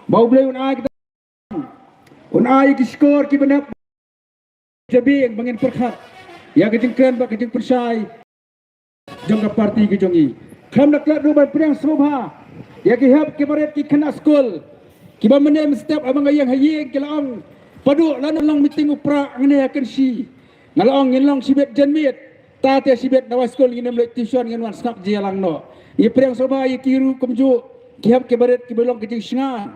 bau beli unai ki skor ki benak jabi yang bangin perkhat ya kejing keren ba kejing persai jong ka parti ki jongi kham nak lak duban priang sobha ya ki hab ki baret ki khana skol ki ba menem step abang ayang hayi ki laong padu lan long meeting upra ngene akan si ngalong ngin sibet janmit ta te sibet nawas skol nginem le tuition ngin wan snap jelang no ye priang sobha ye kiru kumju ki hab ki baret ki belong kejing singa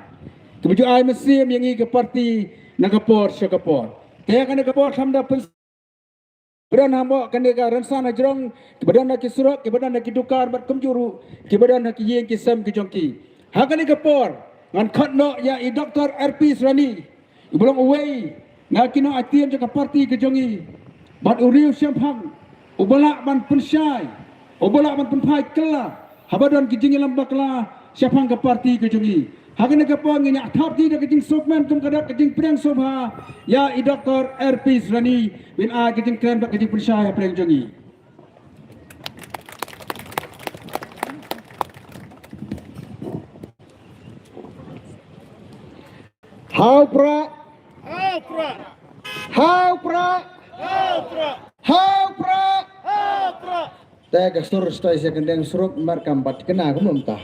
kemudian ai mesim yang ke parti nagapor syakapor kaya kan nagapor samda kemudian hamba kan dia ransana jerong kemudian nak surat kemudian nak dukar bat kumjuru kemudian nak yeng kisam kijongki hakan nagapor ngan khatno ya i Dr. RP Srani belum away nak kino atian jaka parti kijongi bat uriu syampang ubala ban pensyai ubala ban penpai kala habadan kijingi lambakla syapang ke parti kijongi hakan nagapon nganya thap di kejing sokman tum kadak kejing priang sobha ya i Dr. RP Srani bin a kejing kran bak kejing persyaya priang jongi hau pra tega sur stai se kendeng suruk mar kampat kena aku mentah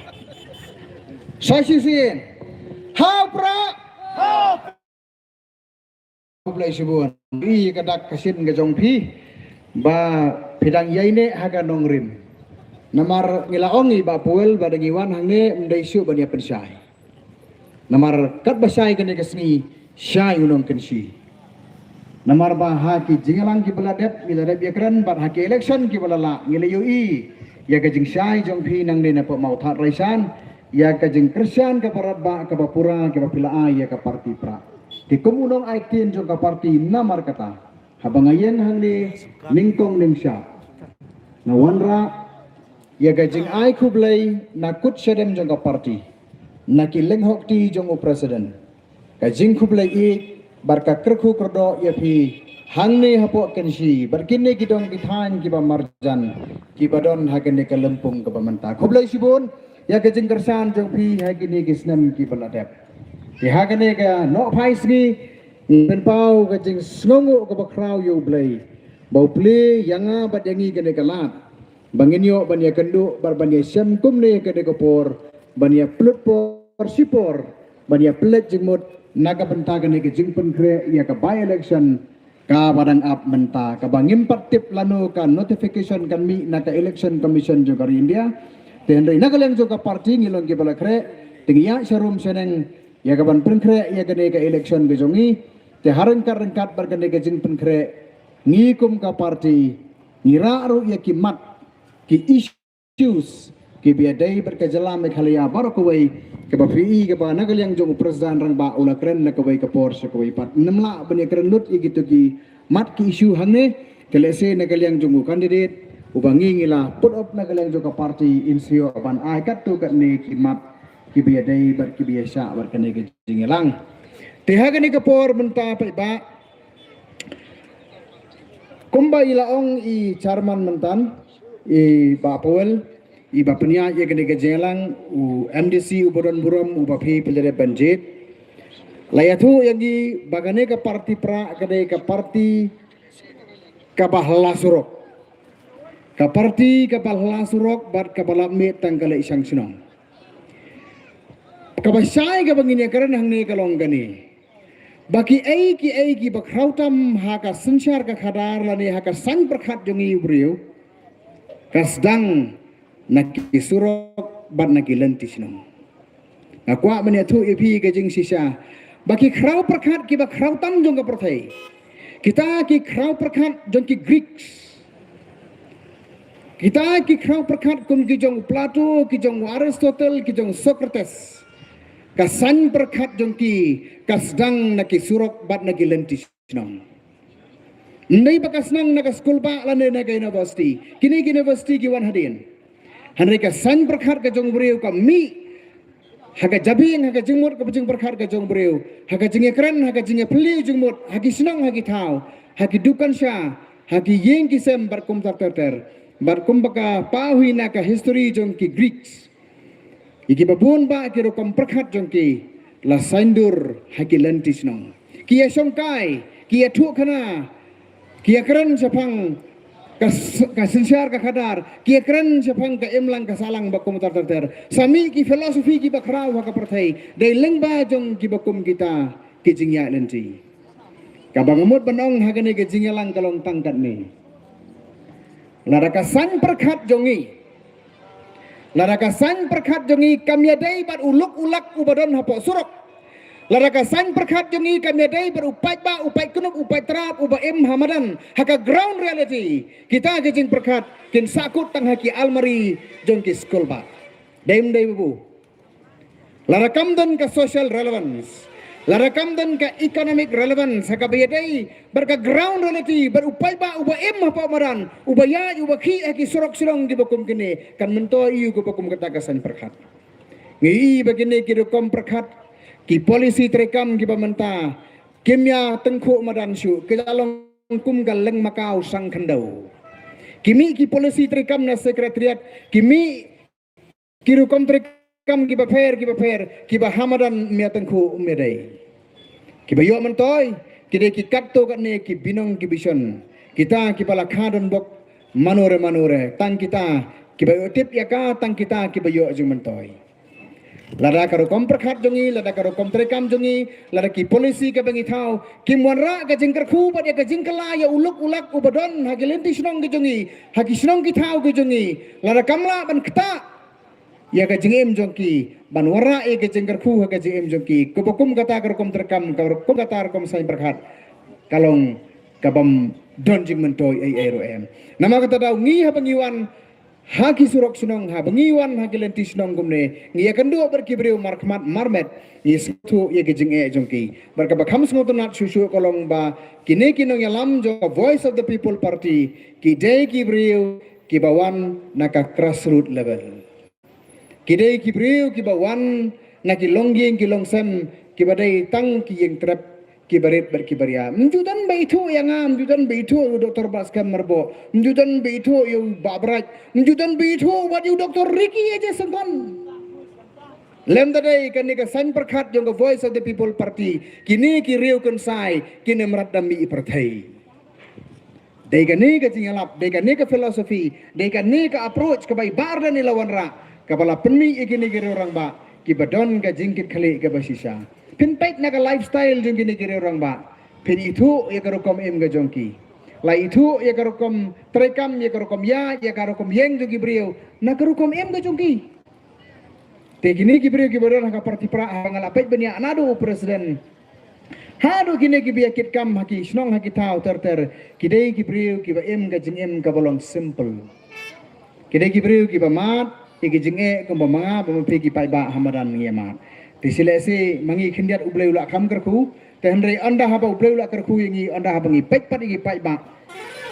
Sasisin, hapra, mulai sebuan. I kadak kasin gajong pi, ba pedang yaine haga nongrim. Namar ngilaongi ba puel badangiwan hangne mendaisu bania pensai. Namar kat basai kene kesni syai unong kensi. Namar ba haki jingalang ki beladep biladep yakran bat haki election ki balala ngilayui ya gajing syai jong pi nang dena pe mau that raisan. Ya kajeng Kristen ke paradba ke bapura ke bapila ya ke parti pra di komunong aitin jong ke parti namar kata habangayen hangni ningkong ningsya na wanra ya kajeng ai kublai nakut sedem jong ke parti nakileng hokti jong presiden kajeng kublai I barka kerku kerdo ya pi hangni hapok kensi berkini kidong kithan kiba marjan kibadon hagene ke lempung ke pementa kublai sibun ya kejeng kersan jong pi hagini kisnem ki baladep di hagane ka no phais ni pen pau kejeng snongo ka bakrau yo blai bau ple yanga badangi kene kalat banginyo bania kendu bar bania syam kumne kene kopor bania plut por sipor bania plet jengmut naga benta kene kejeng penkre ya ka by election ka badang ap menta ka bangim patip lanu ka notification kan mi naka election commission juga India tendai nagaleng juga parti ngilong ki balakre tingiya serum seneng ya kaban penkre ya kene ka election bejongi te harengkat rengkat berkene ke jing penkre ngikum ka parti ngiraru ya ki mat ki issues ki biadai berkejalam khalia barakowai ke bafi ke ba nagaleng jong presiden rang ba ulakren na kawai ka por sa kawai pat nemla bani kren lut gitu ki mat ki issue hangne kelese nagaleng jong candidate ubangi ngila put up nagaleng joka parti insio ban ai kat tu kat ne kimat kibiadai bar kibiasa bar kene ke jingelang teha kene ke por menta pa ba kumba ilaong I charman mentan I ba poel I ba penia ye kene ke jingelang u MDC u bodon buram u ba phi pelere banjit layatu yang di bagane ke parti pra kene ke parti kabahla surok ka parti kapal surok bat kapal met tangkala isang sinong kabasai ka bangini karan hangne kalong gani baki ai ki bakrautam haka sansar ka khadar lani haka sang perkhat jongi brio kasdang naki surok bat naki lenti sinong akwa mania thu ipi ka jing sisa baki krau perkhat ki bakrautam jong ka perthai kita ki krau perkhat jong ki Greeks kita ki krau perkhat kum ki jong Plato ki jong Aristotle ki jong Socrates kasan perkhat jong ki kasdang naki surok bat naki lenti sinong ndai bakas nang nakas kulpa lane naga university kini university ki wan hadin hanre ka san perkhat ka jong breu ka mi haga jabing haga jengmut ka jeng perkhat ka jong breu haga jeng ekran haga jeng peliu jengmut hagi sinong hagi thau hagi dukan sha hagi yeng ki sem bar kum ter barkum baka pahui na ka history jong ki Greeks Iki babun ba kiro kom perkhat jongki la saindur haki lentis nong. Kia songkai, kia tu kana, kia keren sepang kasensyar ka kadar, kia keren sepang ka emlang ka salang bakum ter. Sami ki filosofi ki bakrau ha ka perthai, dai lengba jong ki bakum kita ki jingya nanti. Kabang umut benong ha kene ki jingya lang kalong tangkat ni. Laraka san perkhat jongi. Laraka san perkhat jongi kamyadai bat uluk ulak ubadon hapo surok. Laraka san perkhat jongi kamyadai bat upai ba upai kunup upai terap uba em hamadan haka ground reality. Kita gejing perkhat kin sakut tang haki almari jongki school ba. Daim dai bu. Larakam dan ka social relevance. Larakam dan ka economic relevance haka bayadai berka ground reality berupai ba uba em apa maran ubaya uba ki haki surok silong di bakum kene kan mentoi iu ko bakum ketagasan perkhat. Ngi begini kirukom perkhat ki polisi terekam ki pementa kimya tengku madan syu kelalong kum galeng makau sang kendau. Kimi ki polisi terekam na sekretariat kimi kirukom terekam ki baper ki bahamadan mia tengku medai. Ki bayo mentoi kide ki katto katne ki binong ki bison kita ki pala khadon bok manure tang kita ki bayo tip ya ka tang kita ki bayo jung mentoi lada karo kom perkhat jongi lada karo kom terekam jongi lada ki polisi ka bangi thau ki monra ka jingkar khu ba ka jingkala ya uluk ulak ubadon hagilenti snong ki jongi haki snong ki thau ki jongi lada kamla ban kta ya ka jingem jongki ban wara e ka jingkar khu ka jingem jongki ko bokum kata karo kom terekam karo kom kata kom sain perkhat kalong kabam don jing mentoi ai rom nama kata daw ngi ha bangiwan haki surok sunong ha bangiwan haki lenti sunong gumne ngi akan do berkibriu markmat marmet isu ye gejing e jongki berkabakam smotonat susu kolong ba kine kinong yalam jo voice of the people party ki dei kibriu ki bawan naka grassroots level ki dei kibriu ki bawan naki longging ki longsem ki badai tang ki yeng trap ki barit berkibaria mjudan beitu yang am mjudan beitu Dr. Baskam Marbo mjudan beitu yu babraj mjudan beitu wat yu Dr. Ricky aja sengkon lem tadai kan ni ka san perkhat jong voice of the people party kini ki riu kan sai kini merat dami iperthai dei kan ni ka jingalap dei kan ni ka philosophy dei kan ni ka approach ka bai bar dan ilawan ra kapala penmi ikini ki orang ba ki badon ka jingkit khali ka basisa pin pek na ka lifestyle jong kini kiri orang ba pin itu ya karokom em ga jongki la itu ya karokom terekam ya karokom ya karokom yeng jongki brio na karokom em ga jongki te gini ki brio ki bodon ka parti pra bangal apet benia anado presiden hado gini ki biakit kam haki snong haki tau ter kidei ki brio ki ba em ga jing em ka bolong simple kidei ki brio ki ba mat ki jing e ko ba manga ba pe ki pai ba hamadan ngi mat Tisilesi mangi kindiat ublay ulak kam kerku, tehendrai anda haba ublay ulak kerku yangi anda haba ngi pek pat igi pai ba,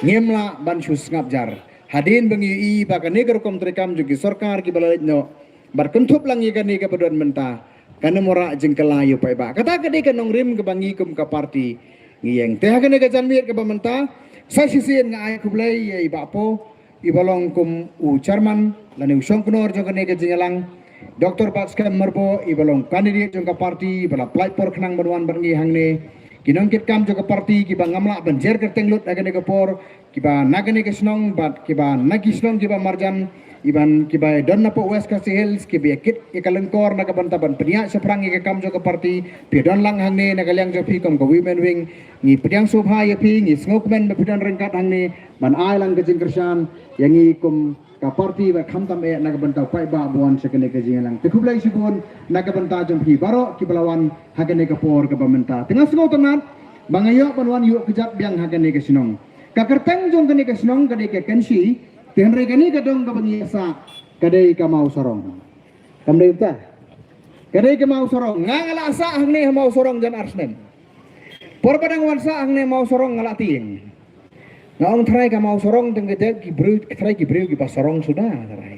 ngemla ban sus ngapjar. Hadin bangi I baka neger kom terekam jugi sorkar ki balait no, bar kentup lang ikan nika paduan menta, kana mora jengkala yu pai ba. Kata kade ka nongrim ke bangi kum ka parti ngiyeng. Teha kana ka janmiet ke bamenta, sa sisian nga ay kublay ya ibapo, ibalong kum u chairman, lani usong kunor jong kana ka jengalang. Dr. Baskam Marbo ibalong kandidat jongka parti bala platform kenang banuan berni hangne kinongkit kam jongka parti kiba ngamla banjer kertenglut agane kapor kiba nagane kesnong bat kiba nagisnong kiba marjan iban kiba donna po west kasi hills kiba kit ikalengkor nagabantaban penia seprang ika kam jongka parti piadon lang hangne nagalyang jopi kom ka women wing ngi pediang subha yapi ngi smokmen bepidan rengkat hangne ban ai lang kejing kersan yang ngi kum ka parti ba khamtam e nagabanta pai ba buan sekene ke jingalang tekublai sibon nagabanta jompi baro kibalawan hagane ka por ka bamenta tengah sengo tenan bangayo panwan yuk kejap biang hagane ke sinong ka kerteng jong kene ke sinong kade ke kensi tenre kene ka dong ka bangiasa kade ka mau sorong kamde ta kade ka mau sorong ngala asa hangne mau sorong jan arsnen por padang wansa hangne mau sorong ngala tiing Ngaong try ka mau sorong tenggede kibreu try kibreu ki sorong sudah try.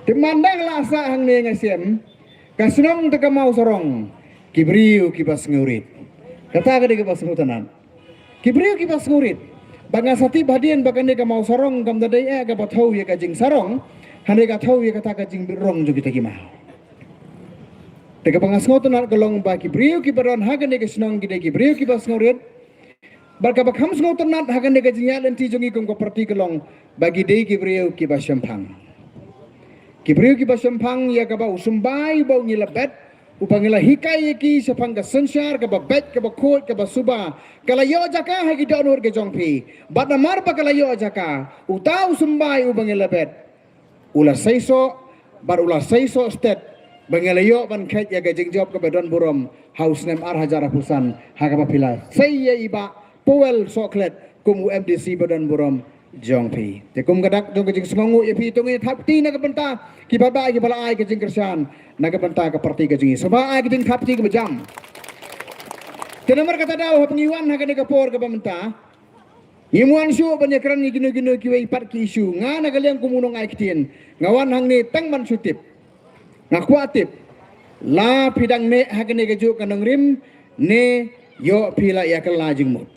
Temandang lasa hang ne ngasiem kasunong te ka mau sorong kibreu ki ngurit. Kata ka de ki ngutanan. Kibreu ki ngurit. Banga sati badien bakane ka mau sorong kam dadai ka bathau ya ka jing sarong Hande ka thau ye kata ka jing rong jo kita kimau. Teka pangasngo tanat kalong ba ki brio ki baron hagan ke snong ki ki brio ki bas ngoret. Barka ba kham sngo tanat hagan ke jinya lenti jongi kum ko parti kalong bagi dei ki brio ki ba syampang. Ki brio ki ba syampang ya ka ba usumbai ba ngilabet upangila hikai ki sapang ka sensar ka ba bet ka ba khot ka ba suba kala yo jaka ha ki donor ke jongpi bat namar ba kala yo jaka utau sumbai ubangila bet ula saiso bar ula saiso state bangelayo ban khet ya gajing job ka bedon burom house nem ar hajara pusan ha ka ba pila sai ya iba powel soklet kum UMDC bedon burom jongpi te kum gadak jong gajing semangu ya pi tungi thapti na ka benta ki baba ki bala ai gajing kersan na ka benta ka parti gajing seba ai gajing thapti ka bejam te nomor kata daw pengiwan ha ka ni ka por ka benta Ngimuan syu banyakran ni gino-gino kiwai pat ki isu ngana kalian kumunong ai kitien ngawan hang ni tang man sutip ngakuatip la pidang ne hakane keju kanong rim ne yo pila ya kala jingmut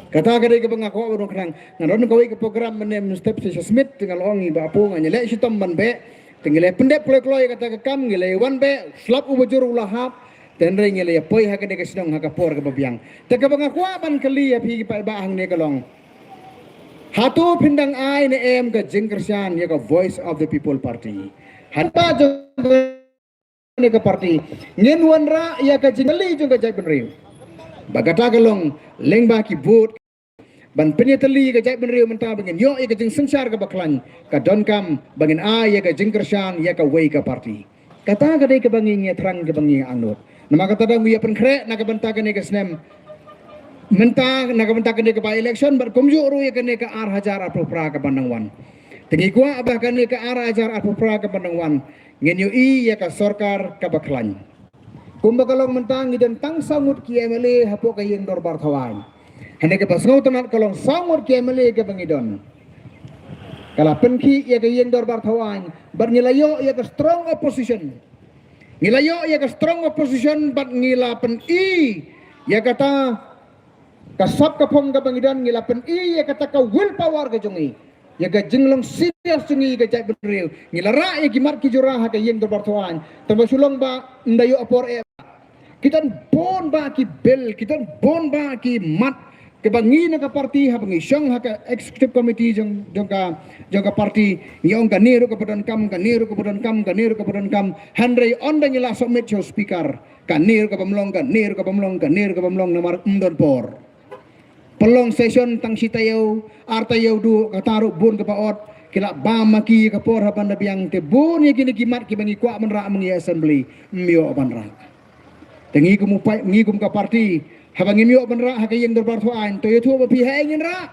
kata kade ke bangako urang krang ngaron kawai ke program menem step se smith tinggal ongi ba apu ngale sitom ban be tinggal pendep kloy kata ke kam ngile wan be slap ubujur ulahap dan re ngile poi hakane ke sidong hakapor ke babiang te ke bangako ban kali ya pi pa ba hang ne kalong Hatu pindang ai ne em ke jingkersian ya ke Voice of the People Party. Hanta ne ke parti. Ngin wanra ya ke jingeli juga jai benriu. Bagata gelong lengba ki vote ban penyeteli ke jai benriu menta bangin yo ya ke jing sensar ke baklan ka donkam bangin ai ya ke jingkersian ya ke wei ke parti. Kata kadai ke bangin ya terang ke bangin anut. Nama kata dang ya penkrek nak ke benta ke ne ke snem mentang nak mentang kene ke by election berkumju ru ya kene ke ar hajar apropra ke Pandangwan tengi kuah abah kene ke ar hajar apropra ke Pandangwan ngenyu i ya ke sorkar ke baklan kumba kalong mentang idan tang sangut ki MLA hapo ke yeng dor barthawan hane ke basngau tanat kalong sangut ki MLA ke bangidon kala penki ya ke yeng dor barthawan bernilayo ya ke strong opposition nilayo ya ke strong opposition bat ngila pen i ya kata kasap kapong ka bangidan ngilapen iya kata ka willpower ka jongi ya ga jinglong serious jongi ka jai benriu ngilara ya gimar ki jurah ka yeng berbartuan terbasulong ba ndayo apor kita bon ba ki bel kita bon ba ki mat ke bangi na ka parti ha bangi syang ha ka executive committee jong ka parti nyong ka niru ka badan kam ka niru ka badan kam ka niru ka badan kam handre on da ngila submit your speaker ka niru ka pamlong ka niru ka pamlong ka niru ka pamlong namar umdon por pelong session tang sitayo artayo du kataru bun ke paot kila bam maki ke por haban biang te bun ye kini kimat ki bangi kwa menra mengi assembly mio banra tengi kum upai ngi kum ka parti habangi mio banra ha kayeng dorbar thuan to yotu ba pi haengin ra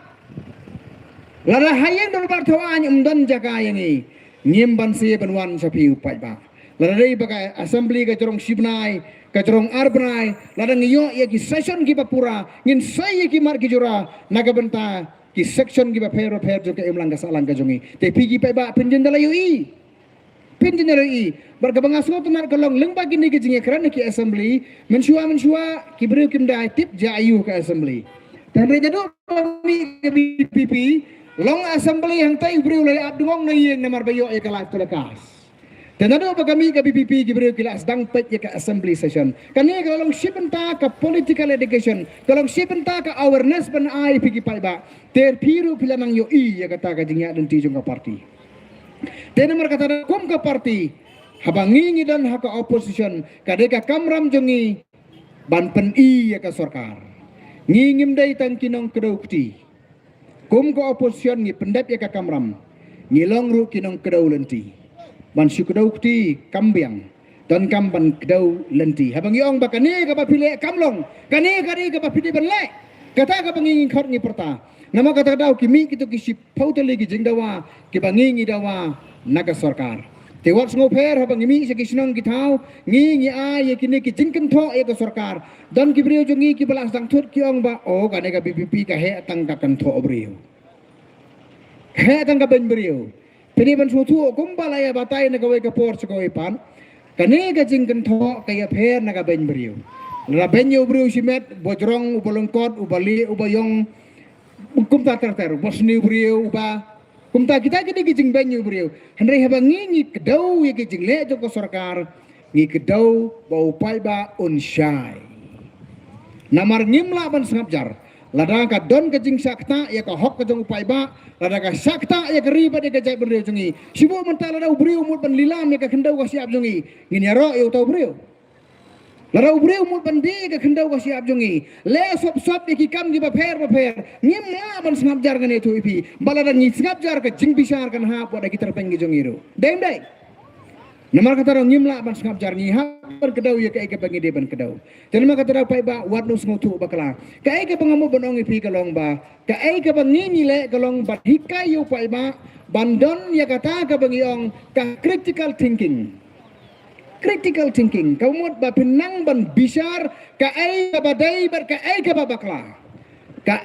lara hayeng dorbar thuan umdan jaka yangi ngim ban se banwan sapi upai ba lara dei bagai assembly ka jorong sibnai kacorong arbnai ladang iyo ya ki session ki papura ngin sai ki mar ki jura naga benta ki section ki pero jo ke imlang ka salang ka jongi te pigi pa ba pinjin dalayo i pinjin dalayo i barka bangasgo tunar kalong lengba gini ki jinge kran ki assembly mensua ki brio kim dai tip ja ayu ka assembly dan reja do mi ke BPP long assembly hang tai brio lai abdungong na yeng namar bayo e kalak telekas dan ada apa kami ke BPP Gibril kila sedang pet ya ke assembly session. Kami kalau sipenta ke political education, kalau sipenta ke awareness ban ai pigi paiba. Terpiru pila nang yo i ya kata ka jingya dan tijung ke parti. Dan nomor kata kum ke parti, habangi dan hak opposition kadeka kamram jongi ban pen i ya ke sorkar. Ngingim dai tan kinong kedokti. Kum ke opposition ngi pendep ya ke kamram. Ngilong ru kinong kedaulanti. Ban syukudau kti kambiang dan kamban kedau lenti habang yong bakani ka papile kamlong kani ka papile benle kata ka pangingin khot ni perta nama kata dau kimi kitu kisi pautali ki jingdawa ki bangingi dawa naga sarkar te wat ngoper habang imi se kisnong kitau ngi ai kini ki jingken tho e ka sarkar dan ki brio jongi ki balas dang thut ki ong ba o ka ne ka BPP ka he tang ka kan tho brio he tang ka ben brio Pini ban suatu kumbalaya batai na kawai kapor sa kawai pan. Kani ka jingkan tho kaya pher na kaben beriu. Laben yo beriu simet bojrong ubalongkot ubali ubayong kumta terter bosni beriu uba kumta kita gede gijing banyu beliau henry haba ngi kedau ya gijing le joko sarkar ngi kedau bau pai ba unsyai namar ngimla ban sangapjar lada ka don gijing sakta ya ka hok ka jong pai ba lada ka sakta ya ka riba de ka jai beliau jongi sibo mentala da beliau mut ban lilam ya ka kendau ka siap jongi ngin ya ro ya tau beliau lada beliau mut ban de ka kendau ka siap jongi le sop ki kam gi ba pher ngimla ban sangapjar ngane tu ipi balada ngi sangapjar ka jing bisar kan ha pada kita pengi jongi ro dai namar kata orang ngimla ban sangapjar ngi ha ban kedau ya ka pengi de ban kedau dan nama kata pai ba wat nu ngotu bakala ka ke pengamu bonong ipi kalong ba ka ke bangi le kalong ba hikai yo pai ba bandon ya kata ka bangi ong ka critical thinking kaumut ba pinang ban bisar ka badai bar ka ka bakla ka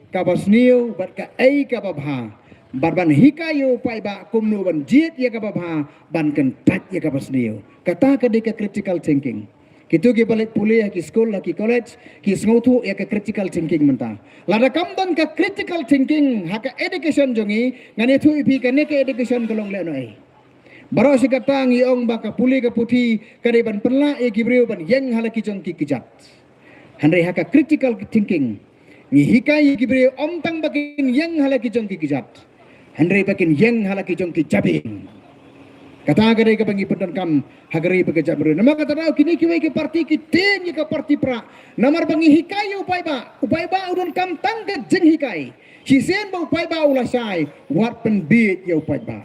ka basniu bar ka ka babha barban hikayo pai ba kumnu ban jit ya ka babha ban kan pat ya ka basniu kata ka de ka critical thinking kitu ki balik kuliah ki sekolah ki college ki ngotu ya ka critical thinking menta lada kamdan ka critical thinking haka education jongi ngane tu ipi ka ne ka education kolong le no ai baro si katang iong baka puli ka puti ka de ban penla e gibreu ban yang halaki jong ki kijat handre haka critical thinking ni hikai gibreu omtang bakin yang halaki jong ki kijat handre bakin yang halaki jong ki jabing kata gade ka bangi pendan kam hagari bekerja beru nama kata rau kini kiwai ke parti kitin ke parti pra namar bangi hikai upai ba udun kam tangga jeng hikai hisen ba upai ba ulasai wat penbit ya upai ba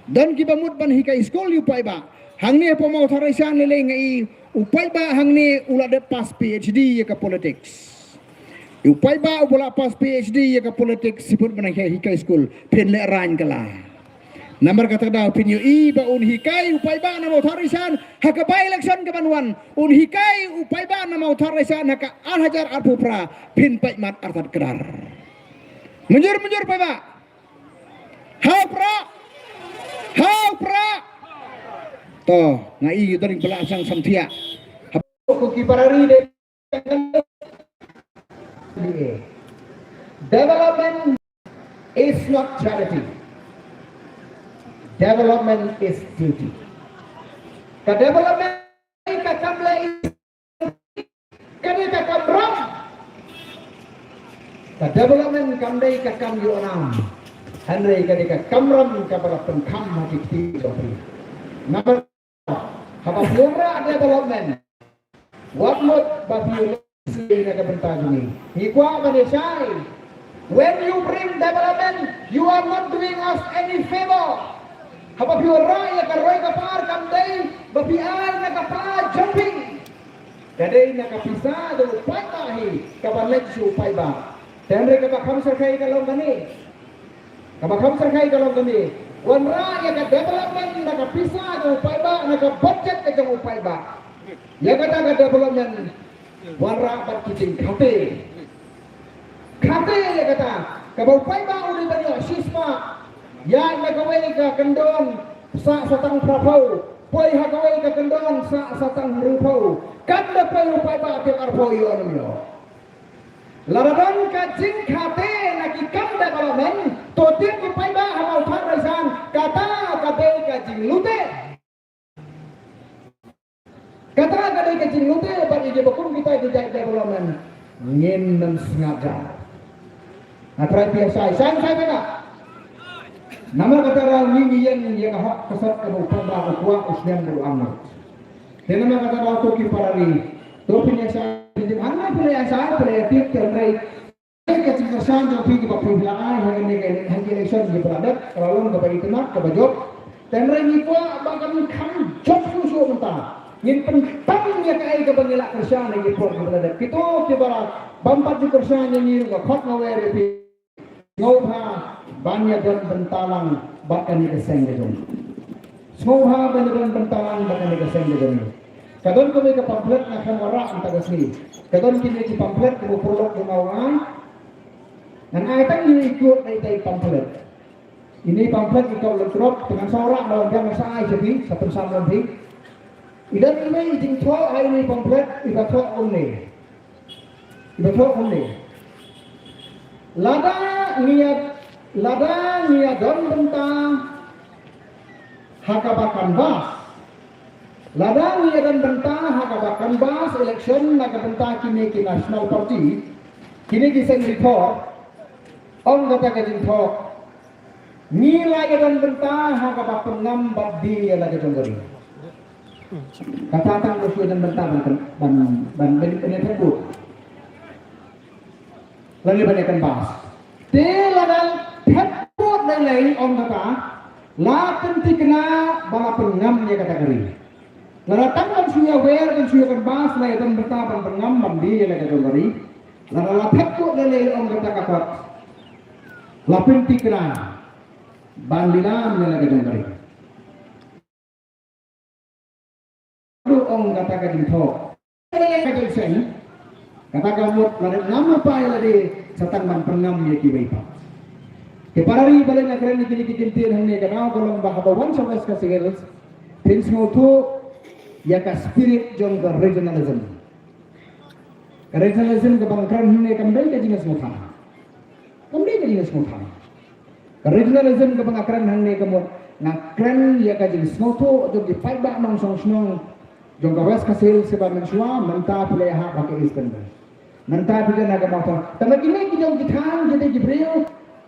dan ki bamut ban hikai skol upai ba hangni apa mau tharisan lele ngai upai ba hangni ulade pas PhD ya ke politics upai ba ula pas PhD ya ke politics siput ban hikai skol pen le ran kala namar kata dah opinion ba un hikai upai ba na mau tharisan haka ba election ke banwan un hikai upai ba na mau tharisan haka al hajar arpupra pin pai mat artat kedar menjur pai ba hau pra to ngai dari belasang samtia ko ki parari de development is not charity. Development is duty. Ka development ka kamla kani ka kamram. Ka development kamdai ka kam yo nam. Handai kani ka kamram ka para penkam hati ti do. Number haba pura development. What not but you see na ka bentajuni. Hikwa ba desai. When you bring development, you are not doing us any favor. Haba piora ya karoy ka par kamdai bapi ay na ka pa jumping kadai na ka pisa do patahi ka banek su pai ba tenre ka ba kham sarkai ka long gani wan ra ya ka development na ka pisa do pai ba na ka budget ka jong pai ba ya kata ka development wan ra bat kijing khate ya kata ka ba pai ba uri ba yo sisma ya nagaway ka kendon sa satang prapau poi hagaway ka kendon sa satang rupau kanda poi upai ba ke arpau yo anyo laradan ka jing khate na ki kanda balamen to tin upai ba hamal thar raisan kata ka be ka jing lute ba ije bakun kita di development ngin nem sengaja atrai biasa sang bena nama kata orang ini yang hak kesat ke bawah kuat usnian beruang. Dan nama kata orang tu kiparari, tu punya saya, mana punya saya kreatif terbaik. Kecil kesan tapi kita perjuangan hari ini election di produk kalau nggak bagi kenal ke bajot. Dan ini kuat bahkan kami job susu mentah. Yang pentingnya kaya ke bangilak kerjaan lagi pun kepada kita kibarat bampat di kerjaan yang ini nggak hot ngawere ngauha banyak dan bentalang bahkan di keseng gedung. Semua banyak dan bentalang bahkan di keseng gedung. Kadon kami ke pamflet nak kamera antara sini. Kadon kini di pamflet kami produk kemauan. Dan ayat ini ikut dari pamflet. Ini pamflet ikut lektrop dengan seorang dalam jam saya jadi satu sama lebih. Idan ini jing tua ini pamflet ibatul only. Lada niat ladang ia don bentang hakabakan bas. Ladang ia dan bentang hakabakan bas election naga bentang kini ki National Party kini ki sen report on kata kajin talk ni lagi dan bentang hakabakan ngam baddi lagi jonggori kata tang usul dan bentang ban benih tersebut lagi banyakkan bas te ladang tersebut lain on kata lapan tikna balapan ngam dia kategori Laratang kan suya wer kan suya kan bas lai dan bertaban pengam mandi lai kan gari. Lara lapet ko lai om kata kapat. Lapin tikra bandilam lai kan gari. Lu om kata kan thok. Lai kan sen. Kata kamut lara ngam pa lai satang man pengam ye ki baipa. Ke parari balen akren ni kintin hangne kana kolong bahabawan sabes ka sigels. Things no to ya ka spirit jong ka regionalism. Ka regionalism ka bangkran hune kambel ka jingas mo thana. Kambel ka jingas mo thana. Ka regionalism ka bangkran hune ka mo ngakran ya ka jingas mo to jong di paiba nong song snong jong ka west ka sel se ba mensua manta pile ha ba ka eastern. Manta pile na ka mo to. Tama kini ki jong kithan jede ki breo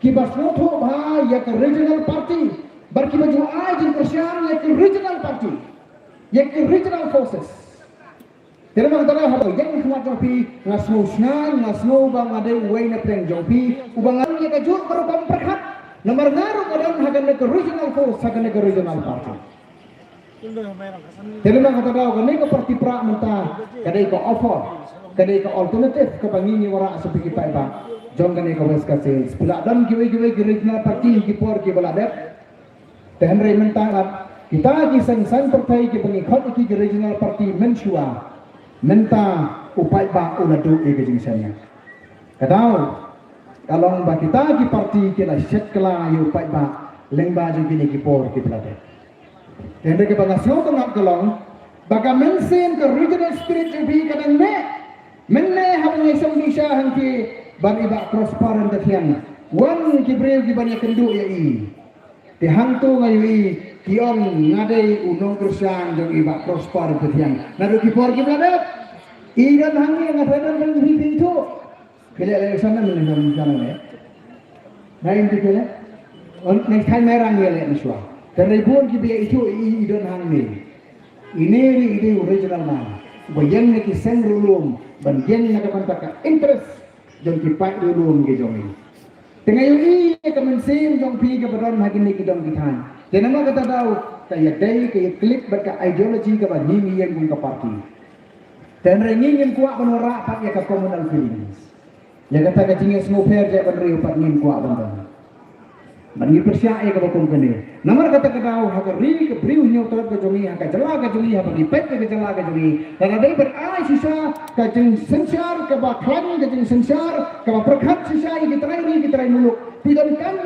ki bas mo to ba ya ka regional party. Bar ki baju ai jing persian ya ka regional party. Yang regional forces. Tidak mengatakan hal yang kuat jopi ngasno snang ngasno bang ada way na pleng jopi ubang ang yang kajut berukam perkat nomor ngaru kadang hagan ke regional force hagan ke regional party. Tidak mengatakan kani ke parti pra mentah kadai ke offer kadai ke alternatif ke bangini wara seperti kita iba jong kani ke west kasih sebelah dan giwe ke regional party kipor ke baladet dan rei mentah kita kisah partai ke pengikut ke regional party mensua menta upai ba uladu ke jingsannya kadau kalau ba kita ke parti ke la set kala yu upai ba lengba ju kini ke por ke pelate dan ke bangasyo ko ngap kalong baga mensen ke regional spirit ubi kadang menne habang isang bisa hangki ban iba transparent dakian wan ke breu ke banyak kendu ya i dihantu ngayu kion ngadai unong kersian jong iba prosper ketiang nadu kipor kibladet iran hangi yang ada dan hidup itu kele le sana menenang jalan le nain dikele next time merang ya le niswa dan ribuan kibia itu iran hangi ini ide original man bayang neki sen rulum banjeng nak pantaka interest jong kipai rulum ke jong ini tengah yui kemensim jong pi ke badan hagin ni kidong kitan dan nama kata tahu kayak day kayak klik berka ideologi ke bani yang ke parti dan rengingin kuat menorak pak ya ke communal feelings ya kata ke jinges ngoper je benri upat ngin kuat bandan bani persyai ke bakum kene nama kata tahu haga ri ke briu nyotot ke jongi haga jela ke jongi haga dipet ke jela ke jongi dan ada berai sisa ke jeng sensar ke baklan ke jeng sensar ke perkat sisa kita rai muluk pidan kan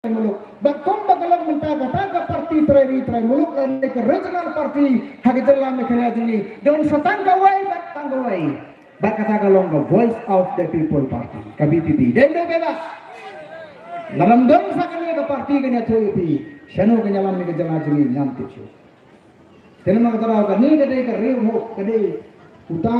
muluk bakong bakalang mentaka parti trai muluk ke regional party hagi telah mekanya ini dan setangkawai bakata kalong the voice of the people party KBPP dan bebas dalam dong sakanya ke parti kanya tuipi shano kanya lam ke jala jini nyam tichu dan mengatakan ni kadai ke riu kadai uta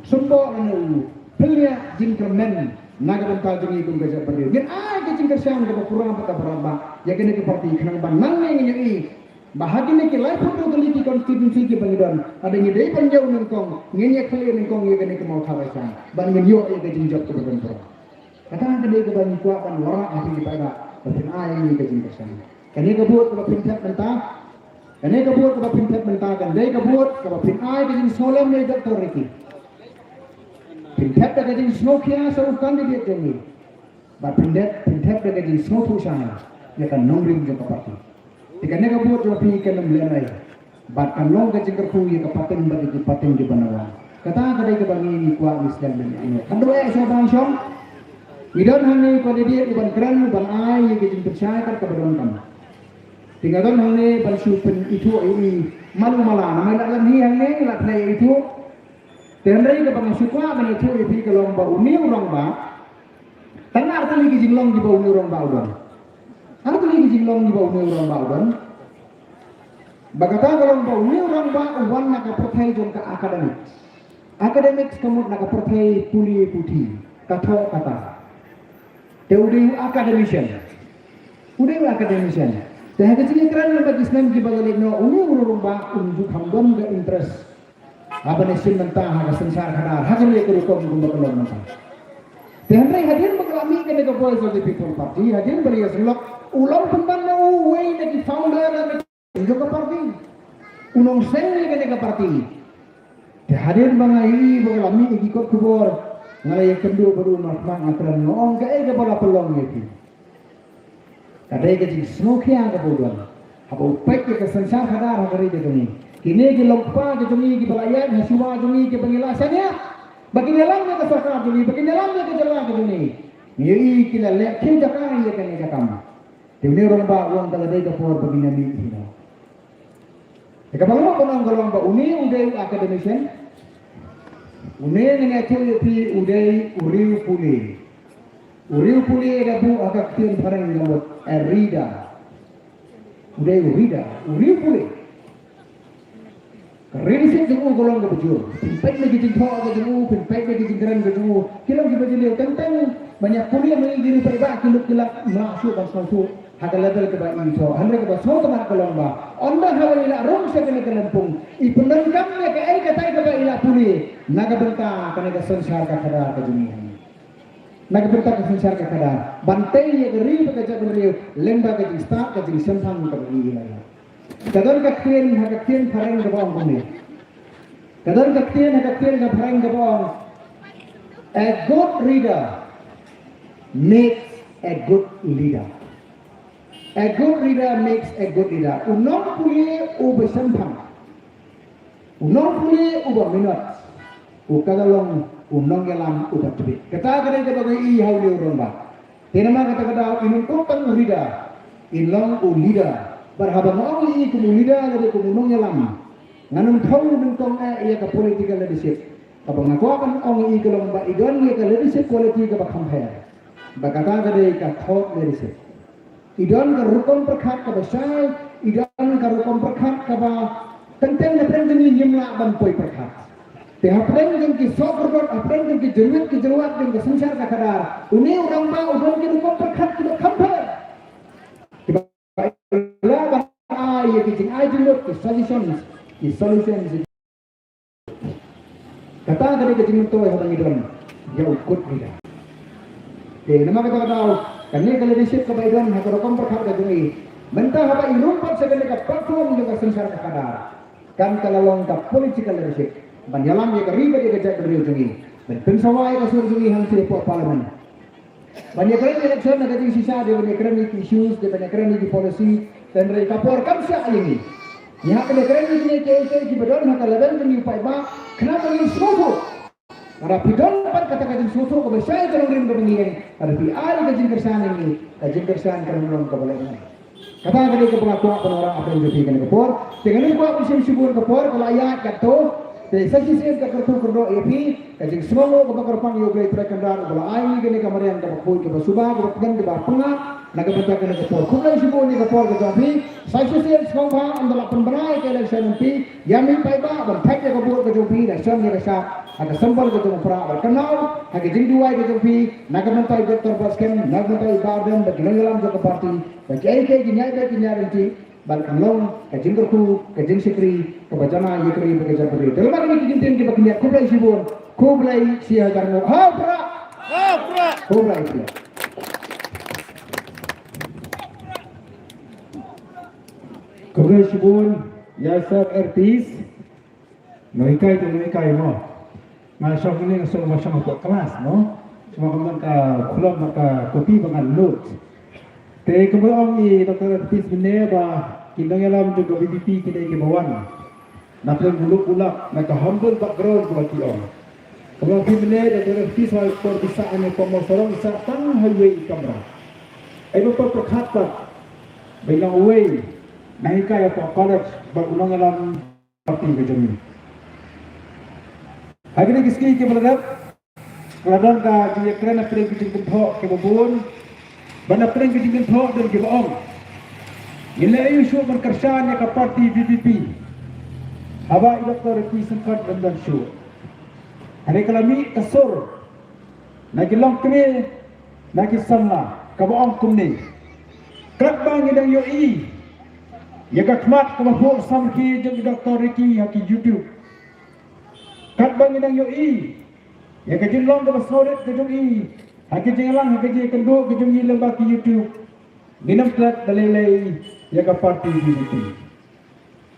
sumbo anu pilih jingkermen naga bentar jengi pun gajah berdiri. Gen ke cingkersian ke kurang apa berapa? Ya kena ke parti kenang banang yang ini. Bahagi ni ke life photo kali di konstitusi ke pengidon. Ada yang ide panjau nengkong, ngenyak kali nengkong ya kena ke mau kawasan. Ban ngenyo ya ke jingjok ke bentor. Kata kena ke bani kuapan lorak hati kita ada. Tapi ini ke cingkersian. Kena ke buat ke pintet mentah. Kena ke buat ke pintet mentah kan. Dia ke buat ke pinai ke jing solam ni doktor Ricky. Pintet dah jadi snow kia seorang kandidat ini. But pintet dah jadi snow tu sana. Dia kan nongring juga parti. Jika mereka buat jawab ikan lemberai. But kan long kecil kerku ia kepaten bagi kepaten di banawan. Kata kadai kebangi ini kuat Islam dan ini. Kedua sahabat syom. Idan hanya pada dia di bangkran ban ai yang kecil percaya kan kebetulan kan. Tinggalkan hanya ban supen itu ini malu malah. Nama dalam ni hanya lat play itu. Dan dari ke bang suka menuju ipi ke lomba uni orang ba Tengah arti lagi jinglong di bawah orang baudan. Arti lagi jinglong di bawah orang baudan. Bagata kalau bau orang baudan nak percaya jom ke akademik. Akademik kamu nak percaya puli putih kata. Teori academician. Udah academician. Dah kecil kerana lembaga Islam di bawah lekno orang unjuk hambam ke interest. Apa nesin mentah haga sensar kadar haga lek rukom gumba kelon mentah. Tehanrai hadirin berkelami ke the Voice of the People Party. Hadirin berias lok ulang pembantu way dari founder dan unjuk ke parti. Unong seng ke parti. Hadirin bangai berkelami ikut kubur. Ngalai kendu baru makmak ngaturan noong ke bola pelong itu. Kadai ke jing smoke yang kebuduan. Apa upek ke sensar kadar haga rida kami. Kini ke lompa ke jumi ke balayan hasiwa jumi ke penjelasannya. Bagi dalamnya ke sarkar jumi, bagi dalamnya ke jalan ke jumi. Yai kila lek kin jakar ye kan jakam. Tiune orang ba uang taladai ke por bagi nabi hina. Jika bagaimana konang golong ba uni udai academician. Uni dengan teori udai uriu puli. Uriu puli ada bu agak tiun parang gamot erida. Udai urida, uriu puli. Realistik jemu golong ke bujur. Pimpek lagi jengkau ke jemu, pimpek lagi jengkeran ke jemu. Kilau kita jeliau tentang banyak kuliah menjadi perbak kilap masuk dan masuk. Hada level ke baik ini so. Anda ke basau teman golong ba. Anda hawa ila rom sekali ke lempung. Ipendan kami ke ai kata ke baik ila puli. Naga benta kena ke sensar ke kadar ke dunia. Naga benta ke sensar ke kadar. Bantai ye geri ke jatuh beriu. Lemba ke jistak ke jisempang ke beriu. Kadang kaktian parang ke bawang kami. Kadang kaktian ke parang ke bawang. A good reader makes a good leader. A good reader makes a good leader. Unong puli ubah sempang. Unong puli ubah minat. Ukagalong unong yalam ubah tebik. Kata kadang bagai ihau dia orang ba. Tenama kata inung kupang reader. Inlong leader. Berhabang orang ini kemudian dari kemunungnya lama. Nganung tahu tentang ia ke political leadership. Abang aku akan orang ini kalau mbak igon ia ke leadership quality ke compare. Berkata dari ke thought leadership. Idon ke rukun perkat ke besar, idon ke rukun perkat ke tentang apa yang nyimla bampoi perkat. Tengah apa yang kisah berbuat, apa yang kejeruat dan kesensar ke kadar. Ini orang mau idon ke rukun perkat ke compare. Lah bahaya kecing aja look the solutions. Kata dari kecing itu yang orang jauh ikut tidak. Nama kata tahu. Kami kalau disip kebaikan hak rokom perkara kami. Mentah apa irumpat segala ke platform juga sensar ke kadar. Kan kalau lengkap political leadership. Banyalam ya keribet ya kejap beriu jungi. Dan pensawai ke suruh jungi hang tidak puas parlimen. Banyak keren election ada di sisa dia banyak keren di issues dia banyak keren di policy dan dari kapor kamsa ini. Ya banyak keren di KK di bedon hak level di upaya ba kenapa ini susu? Karena bedon dapat kata-kata susu ke besar kalau rim ke pengiring ada PR kajin kersan ini kajin kersan kerana belum kebalik. Kata tadi ke pengakuan orang apa yang diberikan kapor dengan ini buat musim sibuk kapor kalau ayat kata jadi saksi ke kertu kerdo EP kajing semua ke bakar pang yoga terkendar kalau ai gini kamarian ke bakui ke basubah ke pegang ke bapunga naga bentak ke kapor kulai sibuk ni kapor ke tapi saksi semua anda lakukan berai ke election MP yamin paiba dan tak ke kapor ke jopi dan semua ke sah ada sembal ke jopi pra berkenal hagi jing dua ke jopi naga bentak Dr. Baskem naga bentak Garden bagi dalam ke parti bagi ai ke ginyai balkan long kajing kerku kajing sikri kebajana yekri bekerja beri dalam hari ini jintin kita punya kublai sibun kublai sia jarmo hapra kublai sia kublai sibun yasar artis noikai mo ngasok ini ngasok macam apa kelas no cuma kemudian kulon maka kopi dengan lut. Te kemudian ni Dr. Artis benar bah kindang alam juga BBP kita ke bawah. Nak buluk bulak nak humble background buat kita. Kalau kita benar Dr. Artis wal for bisa ane pemasaran bisa tang highway kamera. Ayo perkata bilang way naik kaya apa college berulang alam parti ke jami. Hari ini kiski ke beladap Kadang ka dia kerana pering kucing kentok ke babun, bana pering kucing kentok dan ke baong. Nilai isu berkerjaan ya ke parti BBP. Haba Dr. Riki sempat dan syur. Hari kalami kasur, nagi long kene, nagi sama, ke baong kumni. Kerap bang yang yoi, ya kakmat ke babuk samki jeng Dr. Riki haki YouTube. Kerap bang yang yoi, ya kajing long ke basnoret ke jungi, haki jengelang haki jeng kenduk ke jungi lembah ke YouTube. Minum telat dalilai ya ke parti BBP.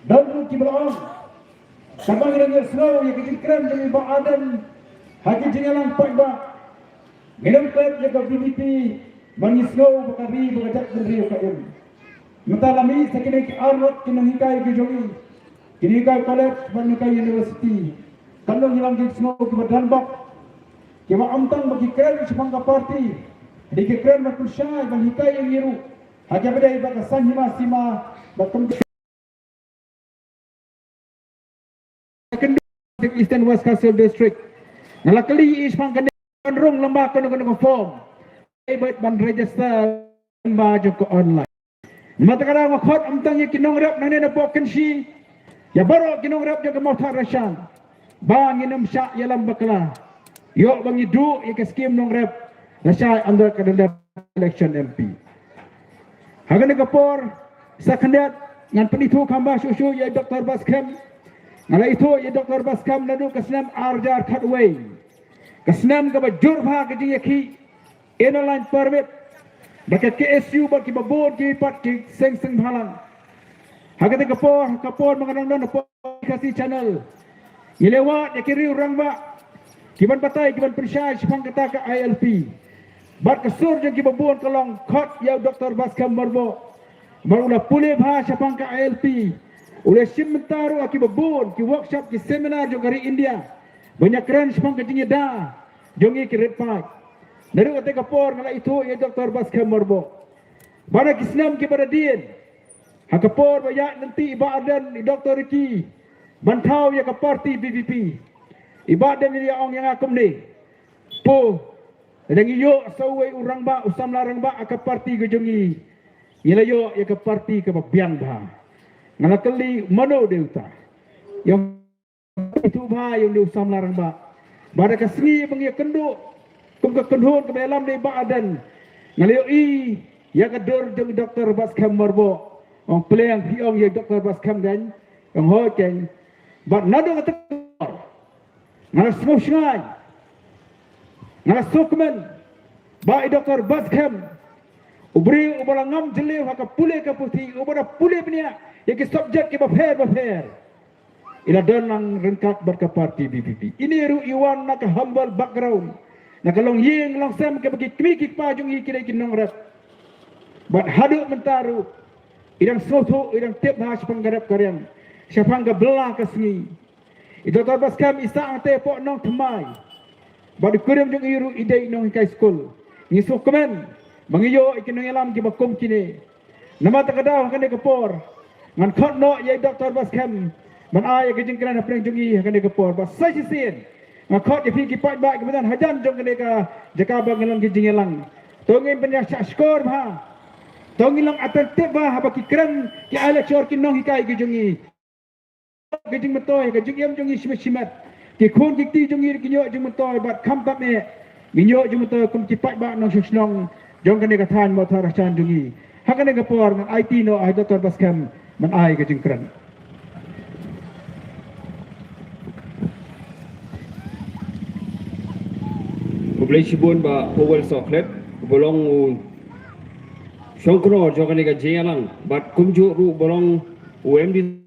Dan ruki berong, sabang yang snow ya kajing keren jungi bak adan, haki jengelang pak bak. Minum telat ya ke BBP, bangi snow bakari bakajak beri kaim. Mentalami sakini ke arwat kini hikai ke jungi, kini hikai college bangikai university. Kalau hilang ke snow ke berdanbak, kima amtang bagi keren sepangka parti, di keren bakul syai bagi hikai yang yiru. Hanya beda ibadah sanjima sima bakum Eastern West Castle District. Nalakali is pang kanrong lembah kono form. Ibet ban register lembah joko online. Matakara ngakot amtang ye kinong rap nang na poken si. Ya baro kinong rap jaga mau tarasyan. Bang inum syak ya lambakla. Yo bangi du ye ke skim nong rap. Nasay under kadang election MP. Hagan Kapor sa kandidat ngan penitu kamba susu ya Dr. Baskem. Ngala itu ya Dr. Baskem lalu kesenam arjar cutaway. Kesenam ka bajur bha ke yaki airline permit. Bakat KSU bagi babon ki pat ki seng halang. Hagan Kapor mengenang dan kasih channel. Ilewat ya kiri orang ba. Kiban patai kiban persyai sepang kata ke ILP. Bat kesur yang kibabun kalong kot ya Dr. Baskem Marbo. Baru dah pulih bahasa pangka ILP. Oleh simentaru akibabun ki workshop ki seminar jong dari India. Banyak keren sepangka tinggi dah. Jongi ki red park. Dari otak kapor ngala itu ya Dr. Baskem Marbo. Pada kisnam ki pada din. Hakapor banyak nanti ibadan Dr. Riki. Bantau ya ke parti BBP. Ibadan dia orang yang akum ni. Po dan iyo sawai urang ba usam larang ba ke parti ke jungi. Ilayo ya ke parti ke biang ba. Ngana kali mano deuta. Yang itu ba yang di usam larang ba. Bada ke sengi pengi kenduk. Kum ke kendhun ke dalam di badan. Ngalayo i ya ke dor jung Dr. Baskem Marbo. Ong pelang hiong ya Dr. Baskem dan ong hojeng. Bat nado ke tekor. Ngana semua syai. Ngana sukmen baik Dr. Baskem ubri ubala ngam jelew haka pule ka putih ubala pule benia ya ke subjek ke bafer ila danang rengkat berka parti BBP ini ru iwan nak humble background nak long yeng long sam ke bagi kmiki pajung i kira kinong rat bat haduk mentaru idang soto idang tip has panggarap karyam siapang ka belah ka sengi Dr. Baskem isang te po nong temai badi kurim jung iru idai nong kai school ngisu kemen mangiyo ikinong alam ki bakum kini nama takadaw kan kapor ngan khot no ye Dr. Baskem man ay ke jing kana preng jungi kan kapor ba sai sin ngan khot ye ki pat ba ki badan hajan jong kan ka jakaba ngelang ki jing elang tongin penya skor ba tongilang atentip ba ba ki kren ki ala chor ki nong hikai ki jungi ki jing matoy ka jing yam jungi simat ki khon ki ti jungi ki nyo jing matoy bat kham tap me minyo jung to kum cipat ba nong susnong jong kane ka than mo thar chan jungi hakane ka por ngan IT no ai Dr. Baskem man ai ka jingkran Kublai sibun ba powel soklet bolong songkro jong kane ka jengalang bat kumju ru bolong UMD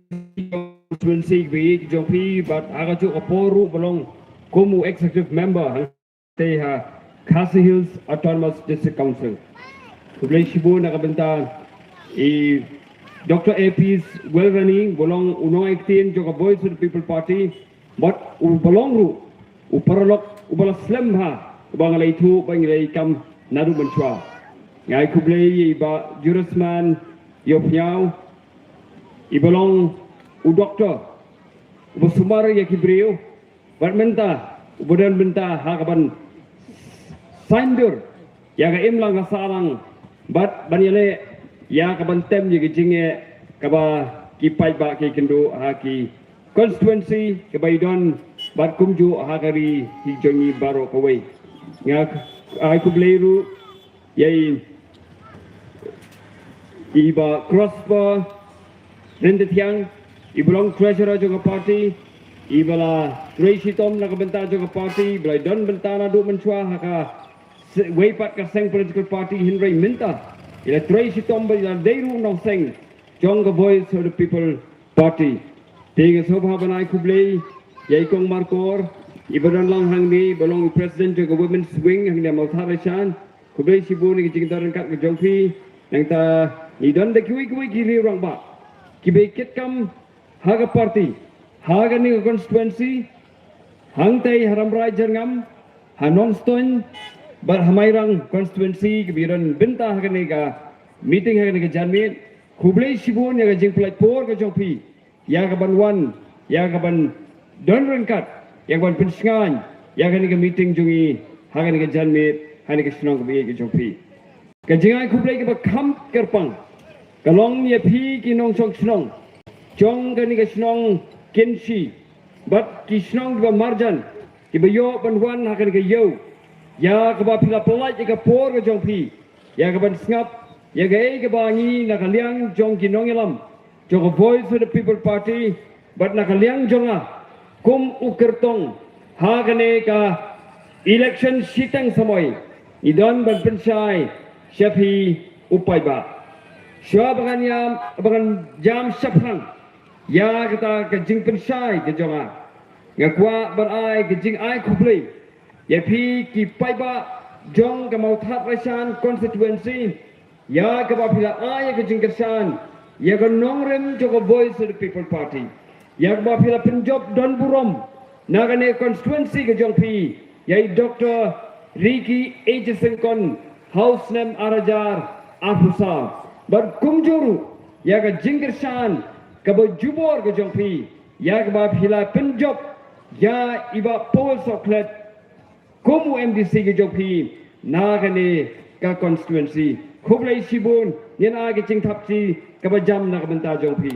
constituency bi jong pi bat aga ju oporu bolong kumu executive member they have Khasi Hills Autonomous District Council. Kublai Shibu nakabenta Dr. AP's well running bolong unong 18 joka Voice of the People Party but bolong ru uparalok ubala slam ha ubangalai thu bangalai kam nadu banchwa ngai kublai ba jurusman yopnyau ibolong u doctor ubusumar yakibriu bat menta ubudan benta ha kaban Saindur ya ka imlang ka sarang bat banyale ya ka bantem ye jinge ka ba ki pai ba ki kendo ha ki constituency ke baidon bat kumju ha kari hi jongi baro ka wei ngak ai ku bleiru yai iba crossbar rendet yang ibulong treasurer juga party ibala Tracy Tom nak bentar juga party belai don bentana du menchua haka weipat ka seng political party Henry minta ila Tracy Tom ila deiru no seng jong the voice of the people party tiga sobha banai kublei yai kong markor ibadan lang hang ni belong president juga women's wing hang dia mau tharishan kublei sibu ni jingdaran kat ke jongpi yang ta idon de kui kiri orang ba kibe kam haga party haga ni constituency hang tai haram rai jangam hanon stone bar hamairang constituency kebiran benta haga ni ga meeting haga ni ga janmit kublei sibun ya ga jing platform ga jongpi ya ga ban wan ya ga ban don rengkat yang ban pensingan ya ga ni ga meeting jungi haga ni ga janmit haga ni ga senang ga jongpi kajingai kublei ke bakam kerpang kalong ye phi ki nong chong snong chong gani ka snong kinshi bat ki snong ba marjan ki ba yo ban wan ha kan ka yo ya ka ba pila polai ka por ka jong phi ya ka ban ngap ya ga e ka ba ngi na ka liang jong ki nong elam jong ka voice of the people party bat na ka liang jonga kum ukertong ha gane ka election sitang samoy idon ban pensai Syafi upai ba. Syua bagan jam syafrang. Ya kata ke jing pensai ke jonga. Ngakwa berai ke jing ai kublei. Ya pi ki pai ba jong ke mau that rasan constituency. Ya ke ba pila ai ke jing kersan. Ya ke nongrem joko voice of the people party. Ya ke ba pila penjob don burom. Nagane constituency ke jong pi. Ya Dr. Ricky Ejesenkon. House name Arajar Afusa but kumjuru ya ka jinggershan ka ba jubor ka jongpi ya ka ba phila penjob ya iba Paul Soklet kumu MDC ka jongpi na ka ne ka constituency khublai sibun yen a ka jing thapsi ka ba jam na ka banta jongpi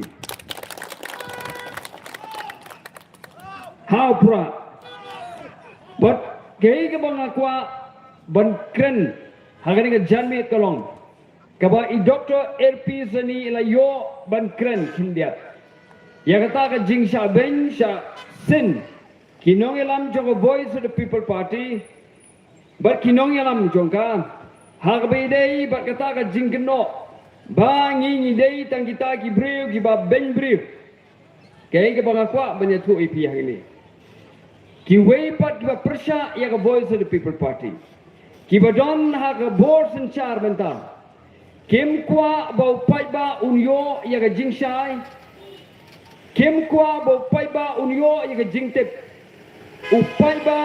how pura but kei ka ba ngakwa ban kren hagani ka janme tolong kaba I Dr. RP Sani ila yo ban kren kindia ya kata ka jingsha ben sha sin kinong elam jong voice of the people party but kinong elam jongka hagbe dei bat kata ka jingkeno bangi ni dei tang kita ki breu ki ba ben breu kay ka bangakwa banya tu IP hagini ki wei pat ki ba persha ya ka voice of the people party Kibadon haga board and char benta. Kim kwa bau pai ba unyo ya ga jingshai. Kim kwa bau pai ba unyo ya ga jingtep. Upai ba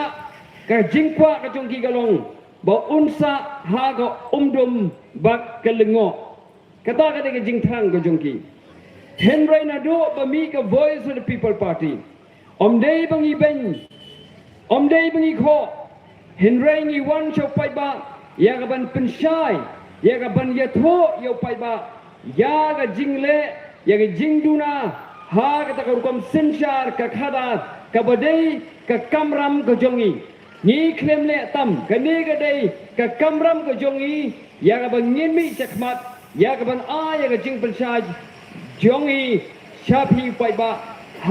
ka jingkwa ka jongki galong. Bau unsa haga umdum bak kelengo. Kata ka ga jingthang ka jongki. Henry nado ba mi ka voice of the people party. Omdei bangi ben. Omdei bangi kho. Henry ni wan chow pai ba ya ga ban pensai ya ga ban ya tho yo pai ba ya ga jingle ya ga jingduna ha ga ta kam senshar ka khada ka badai ka kamram ka jongi ni klem le tam ka ne ga dai ka kamram ka jongi ya ga ban ngin mi chakmat ya ga ban a ya ga jing pensai jongi shapi pai ba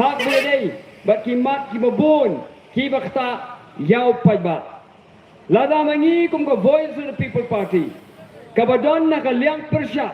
ha ga dai ba ki mat ki babon ki bakta yau pai ba Lada mangi kum ko voice of the people party. Kabadon na kalyang persya.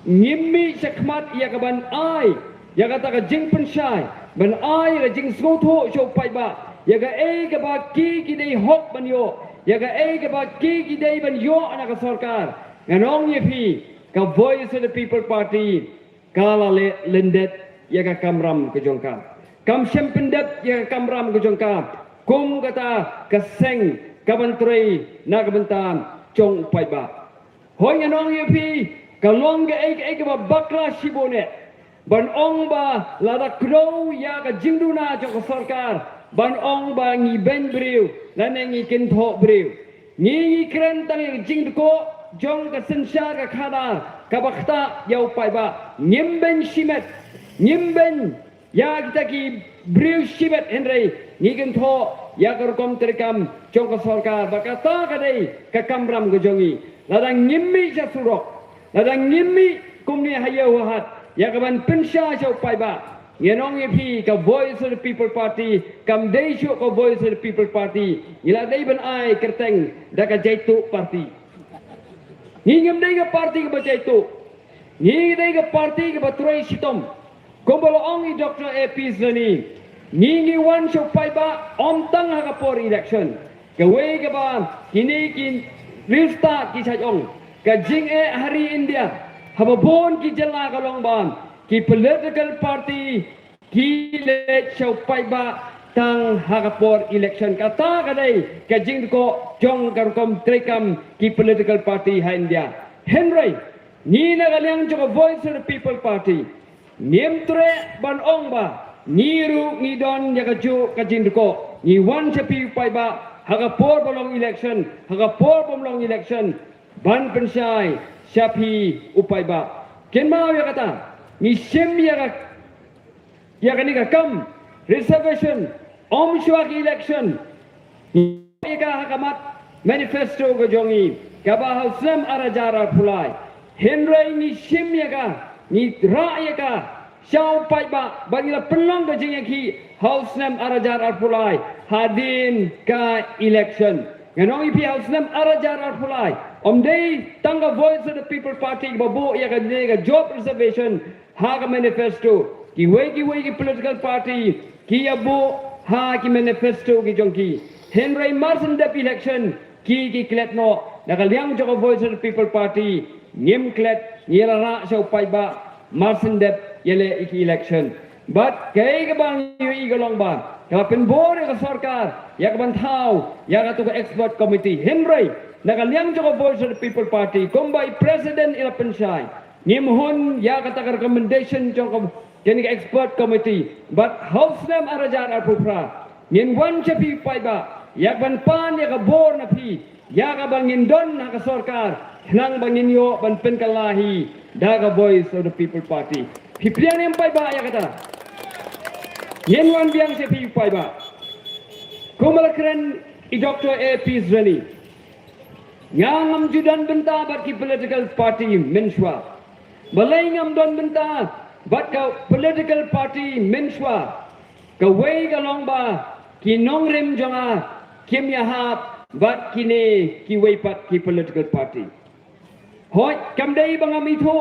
Ngimmi sakmat ya kaban ai. Ya kata ka jing pensai. Ban ai la jing sotho show pai ba. Ya ga e ka ba ki dei hok ban yo. Ya ga e ka ba ki dei ban yo anak sarkar. Nganong ye pi ka voice of the people party. Kala le lendet ya ka kamram ke jongka. Kam sempendet ya ka kamram ke jongka. Kum kata keseng kabantri na kabantan chong pai ba hoi nganong ye pi kalong ge ek ba bakla sibone ban ong ba lada kro ya ka jingduna chong sarkar ban ong ba ngi ben briu lan ngi kin tho briu ni kren tang jing ko jong ka sensar ka khada ka bakta yau pai ba nyimben shimet nyimben ya kita ki briu shimet henry ni gen tho ya kar kom terkam jong ka sarkar bakata ka dei ka kamram go jongi ladang nyimmi ja surok ladang nyimmi kumni hayo hat ya ka ban pensha jau pai ba yenong EP ka Voice of the People Party kam dei shu ka Voice of the People Party ila dei ban ai kerteng da ka jaitu party ni ngam dei ka party ka jaitu ni dei ka party ka batroi sitom kombolo ong i Dr. AP Zani ni wan shu pai ba om tang ha ka por election ka wei ka ba kini kin lista ki sajong ka jing hari India hababon ki jala ka long ban ki political party ki le chau pai ba tang hakapor election kata kadai ka jing ko jong karkom trekam ki political party ha India Henry ni na galyang jo Voice of the People Party nim tre ban ong ba ni ru ni don ya ka ju ka jing ko ni wan chapi pai ba hakapor bolong election hakapor bolong election ban pensai chapi upai ba ken mau ya kata ni sem ya ni ka kam reservation om shwak election ni ka hakamat manifesto go jongi ka ba hausam arajara pulai henry ni sem ya ka ni ra ya ka shau pai ba bagila penong go jing ki hausam arajara pulai hadin ka election nganong ipi hausam arajara pulai om dei tangga Voice of the People Party babo ya ka ne ka job reservation ha ka manifesto ki wei ki political party ki abo ha ki manifesto ki jongki Henry Martin dep election ki klet no na ka liang jo Voice of the People Party ngim klet yela ra so pai ba Martin dep yele iki election but kay ka bang yu igalong ba ka pen bore ka sarkar ya ka ban thau ya ka to expert committee Henry nakaliang jo Voice of the People Party kumbai president ila pensai nimhun ya kata recommendation jo kini expert committee but house name arajar apupra nin wan chapi pai ba ya ban pan ya ka bor na pi ya ka bangin don na ka sarkar nang bangin yo ban pen kalahi daga Voice of the People Party piprian yang pai ba ya kata nin wan biang chapi pai ba kumalakran i Dr. AP Zani yang am judan benta bat ki political party menshwa balai ngam don benta bat ka political party menshwa ka wei ga long ba ki nong rem jonga kim ya hap bat kini ki wei pat ki political party hoi kam dei bangam itho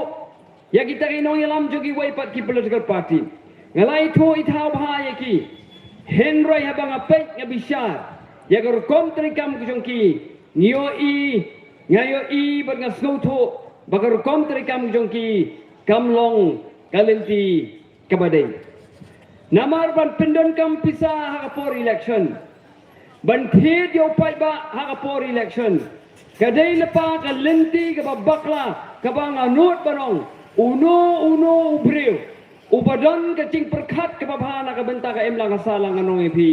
ya kita ki nong yalam jo ki wei pat ki political party ngalai tho ithau bha ya ki Henry habang apek ngabisar ya gar kontri kam kujongki ngayo i bat nga snowto bagar kontri kam jongki kamlong kalenti kabadai namar ban pendon kam pisa hakapor election ban thid yo pai ba hakapor election kadai lepa kalenti ka bakla ka bang anut banong uno ubreu ubadon ka cing perkhat ka babhana ka benta ka emlang asalang anong ipi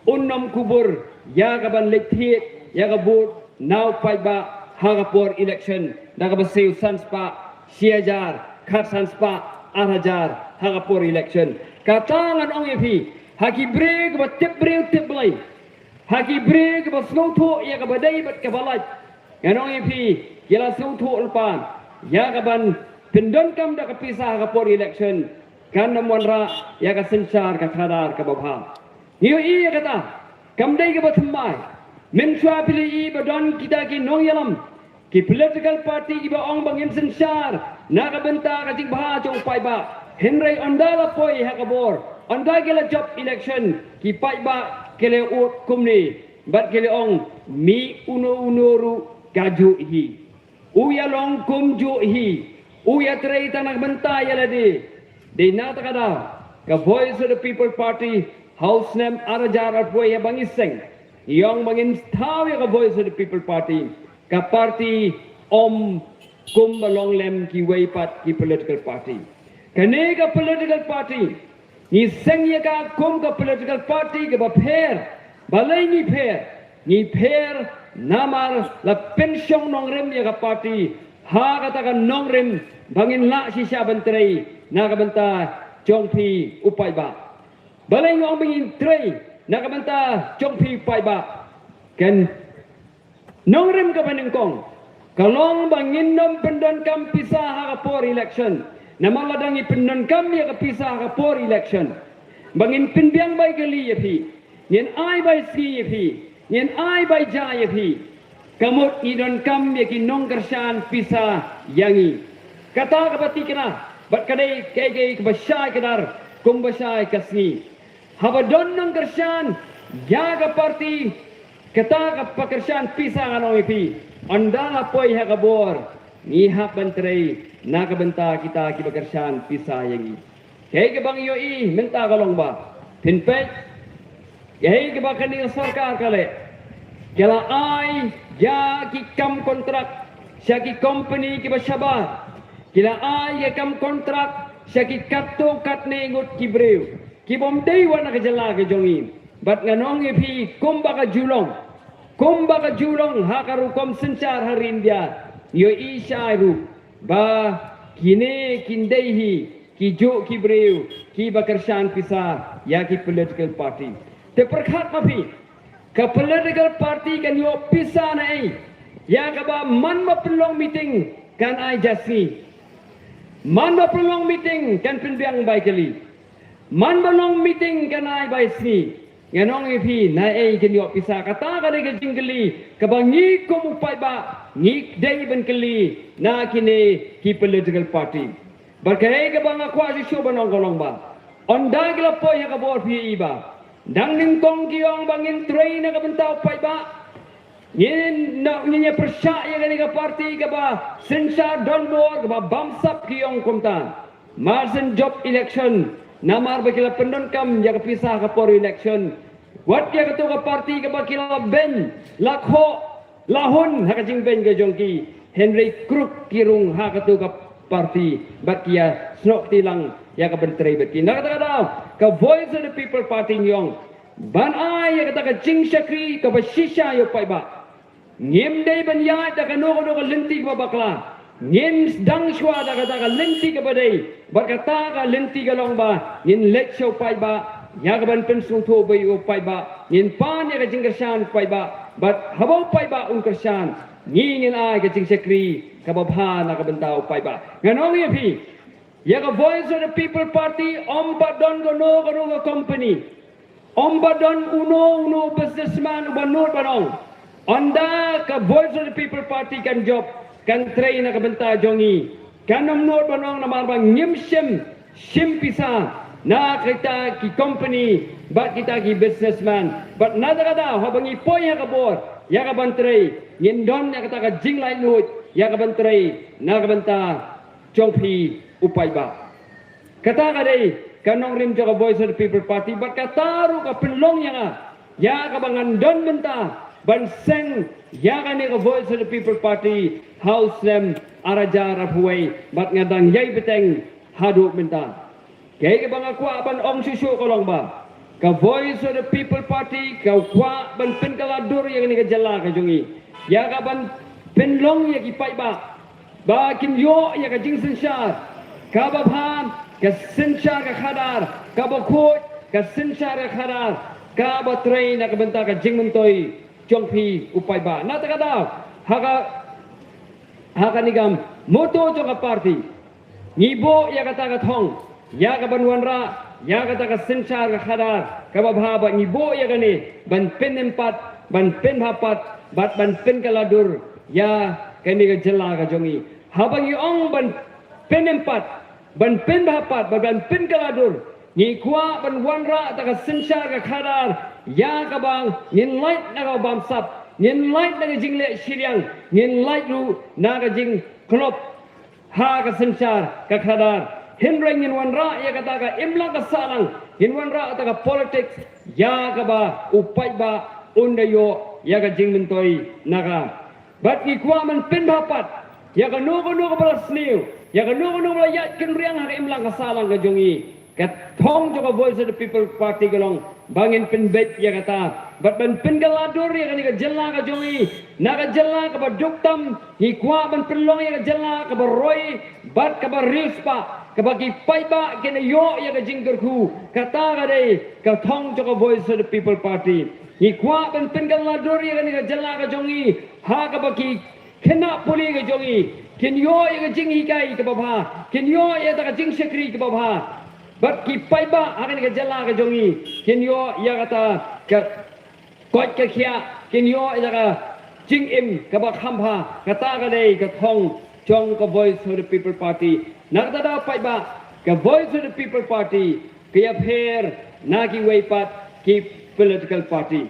unnam kubur ya ka ban lekthit ya ka bot now pai ba hakapor election daga basiu sanspa siajar khat sanspa arajar hakapor election katangan ong epi haki breg ba tip breu tip blai haki breg ba snowtho ya ka badai bat ka balaj nganong epi yala snowtho ulpan ya ka ban pendon kam da ka pisa hakapor election kan namon ra ya ka sensar ka khadar ka babha niyo i kata kam dai ka bathmai menshwa pili badon kita ki nong yalam ki political party ki ba ong bangim sensar na ka benta ka jing bha chong pai ba Henry ondala poi ha kabor onda gela job election ki pai ba kele ut kumni bat kele ong mi uno ru gaju hi uya long kum ju hi uya trei tanag benta yala de na ta kada ka Voice of the People Party house name arajar apoi ya bangiseng yang mangin tahu ya Voice of the People Party ka party om kum balong lem ki wei pat ki political party kane ka political party ni seng ya ka kum ka political party ka ba pher balai ni pher namar la pensiong nongrem ya ka parti ha katakan nongrem bangin la si siya bantray nakabanta jongpi upay ba balay ngong bangin tray nakabanta jongpi upay ba kan nongrem ka paningkong kalong bangin nom pendon kam pisa ha ka por election namang ladangi pendon kam ya ka pisa ha ka por election bangin pinbiang bay kali ya pi yen ai bay ski ya pi yen ai bay ja ya pi kamut idon kam ya ki nong kersan pisa yangi kata kapati kena bat kadai kege kebasyai kedar kum basyai kasni habadon nong kersan jaga parti kata ka pakersan pisa ngano ipi anda apoi ha kabor ni ha bantrai na kabanta kita ki pakersan pisa yangi kege bang yo i minta kalong ba pinpe kege ke bakani sarkar kale kala ai ya ki kam kontrak syaki company ki basaba kila ai ya kam kontrak syaki katto katne ngot ki breu ki bom dei wana ka jala ke jongi bat nganong epi kumba ka julong hakaru kom sencar hari India yo isairu ba kine kindehi ki jo ki breu ki bakarsan pisa ya ki political party te perkhat mapi ka political party kan yo pisa nai ya ka ba man ma pelong meeting kan ai jasi man ma pelong meeting kan pinbiang bai kali man belong meeting kan ai bai si nganong ipi na ai kan yo pisa kata ka de jingli ka ba ngi ko mu pai ba ngi dei ben kali na kini ki political party berkai ka ba ngakwa si syo banong kolong ba onda gila po ya ka bor pi ba dang ning kong kiong bangin train na kabentaw pai ba yin na nya persya ya gani ka party ka ba sensa donbor ka ba bamsap kiong kumta marsen job election namar bakila pendon kam ya ka pisah ka por election wat ya ka to ka party ka ba kila ben lakho lahun ha ka jing ben ka jongki Henry Kruk kirung ha ka to ka party bakia snok tilang ya ka bentrai beki na kata kata ka voice of the people party yong ban ai ya kata ka jing shakri ka ba shisha yo pai ba ngim dei ban ya da ka no ka lenti ka bakla ngin dang shwa da ka lenti ka ba dei berkata ka lenti ka long ba ngin lek show pai ba ya ka ban pen sung tho bai o pai ba ngin pan ya ka jing kersan pai ba but habau pai ba un kersan ngin ai ka jing shakri ka ba bha na ka bentau pai ba nganong ye pi ya ka voice of the people party ombadon gono gono company ombadon uno businessman banot banong onda ka voice of the people party kan job kan train na ka benta jongi kan nomnot banong na marbang ngimsim simpisa na kita ki company bat kita ki businessman but nada kada habangi poy ya ka bor ya ka bantrei ngindon ya kata ka jinglai lut ya ka bantrei na ka benta jongpi upai ba kata ka dei kanong rim jo ka voice of the people party bat kataru ka penlong ya ka bangan don benta ban seng ya ka ni ka voice of the people party house them araja rapuai bat ngadang yai beteng hadu benta kay ka bang akwa ban ong susu kolong ba ka voice of the people party ka kwa ban pen kaladur yang ni ka jala ka jungi ya ka ban penlong ya ki pai ba kin yo ya ka jing sensyar ka ba pham ka sensyar ka khadar ka ba khot ka sensyar ka khadar ka ba train na ka benta ka jing mentoy jongpi upai ba na ta ka daw haka nigam moto jo ka party ngibo ya kata ka thong ya ka banwan ra ya kata ka sensyar ka khadar ka ba bha ngibo ya gani ban pen empat ban pen hapat bat ban pen kaladur ya kani ka jela ka jongi habang ong ban pen empat ban pen hapat ban pen kaladur ni kwa ban wanra ta ka sensyar ka khadar ya ka bang nin light na ka bamsap nin light na ka jingle siriang nin light lu na ka jing klop ha ka sensyar ka khadar hindreng nin wanra ya ka ta ka imlang ka salang nin wanra ta ka politics ya ka ba upai ba undayo ya ka jing mentoy na ka bat ni kwa man pen hapat ya ka no ko bala sniu ya ka no bala ya ken riang ha imlang ka salang ka jongi thong cho voice of the people party galong bangin penbet ya kata bat ban pengaladur ya kan jella ka jongi naga jella ka baduktam hi kwa ban penlong ya jella ka baroi bat ka barispa ka bagi paiba kena yo ya ka jinggerku kata ka dei ka thong cho voice of the people party hi kwa ban pengaladur ya kan jella ka jongi ha ka bagi kena puli ka jongi kin yo ya ka jing hikai ka baba kin yo ya ta ka jing sekri ka baba bat ki paiba akan ke jala ke jongi kin yo ya kata ke kot ke khia kin yo ya ka jing im ka ba khampa kata ka dei ka thong chong ka voice of the people party nak da paiba ka voice of the people party ke ya pher na ki wei pat ki political party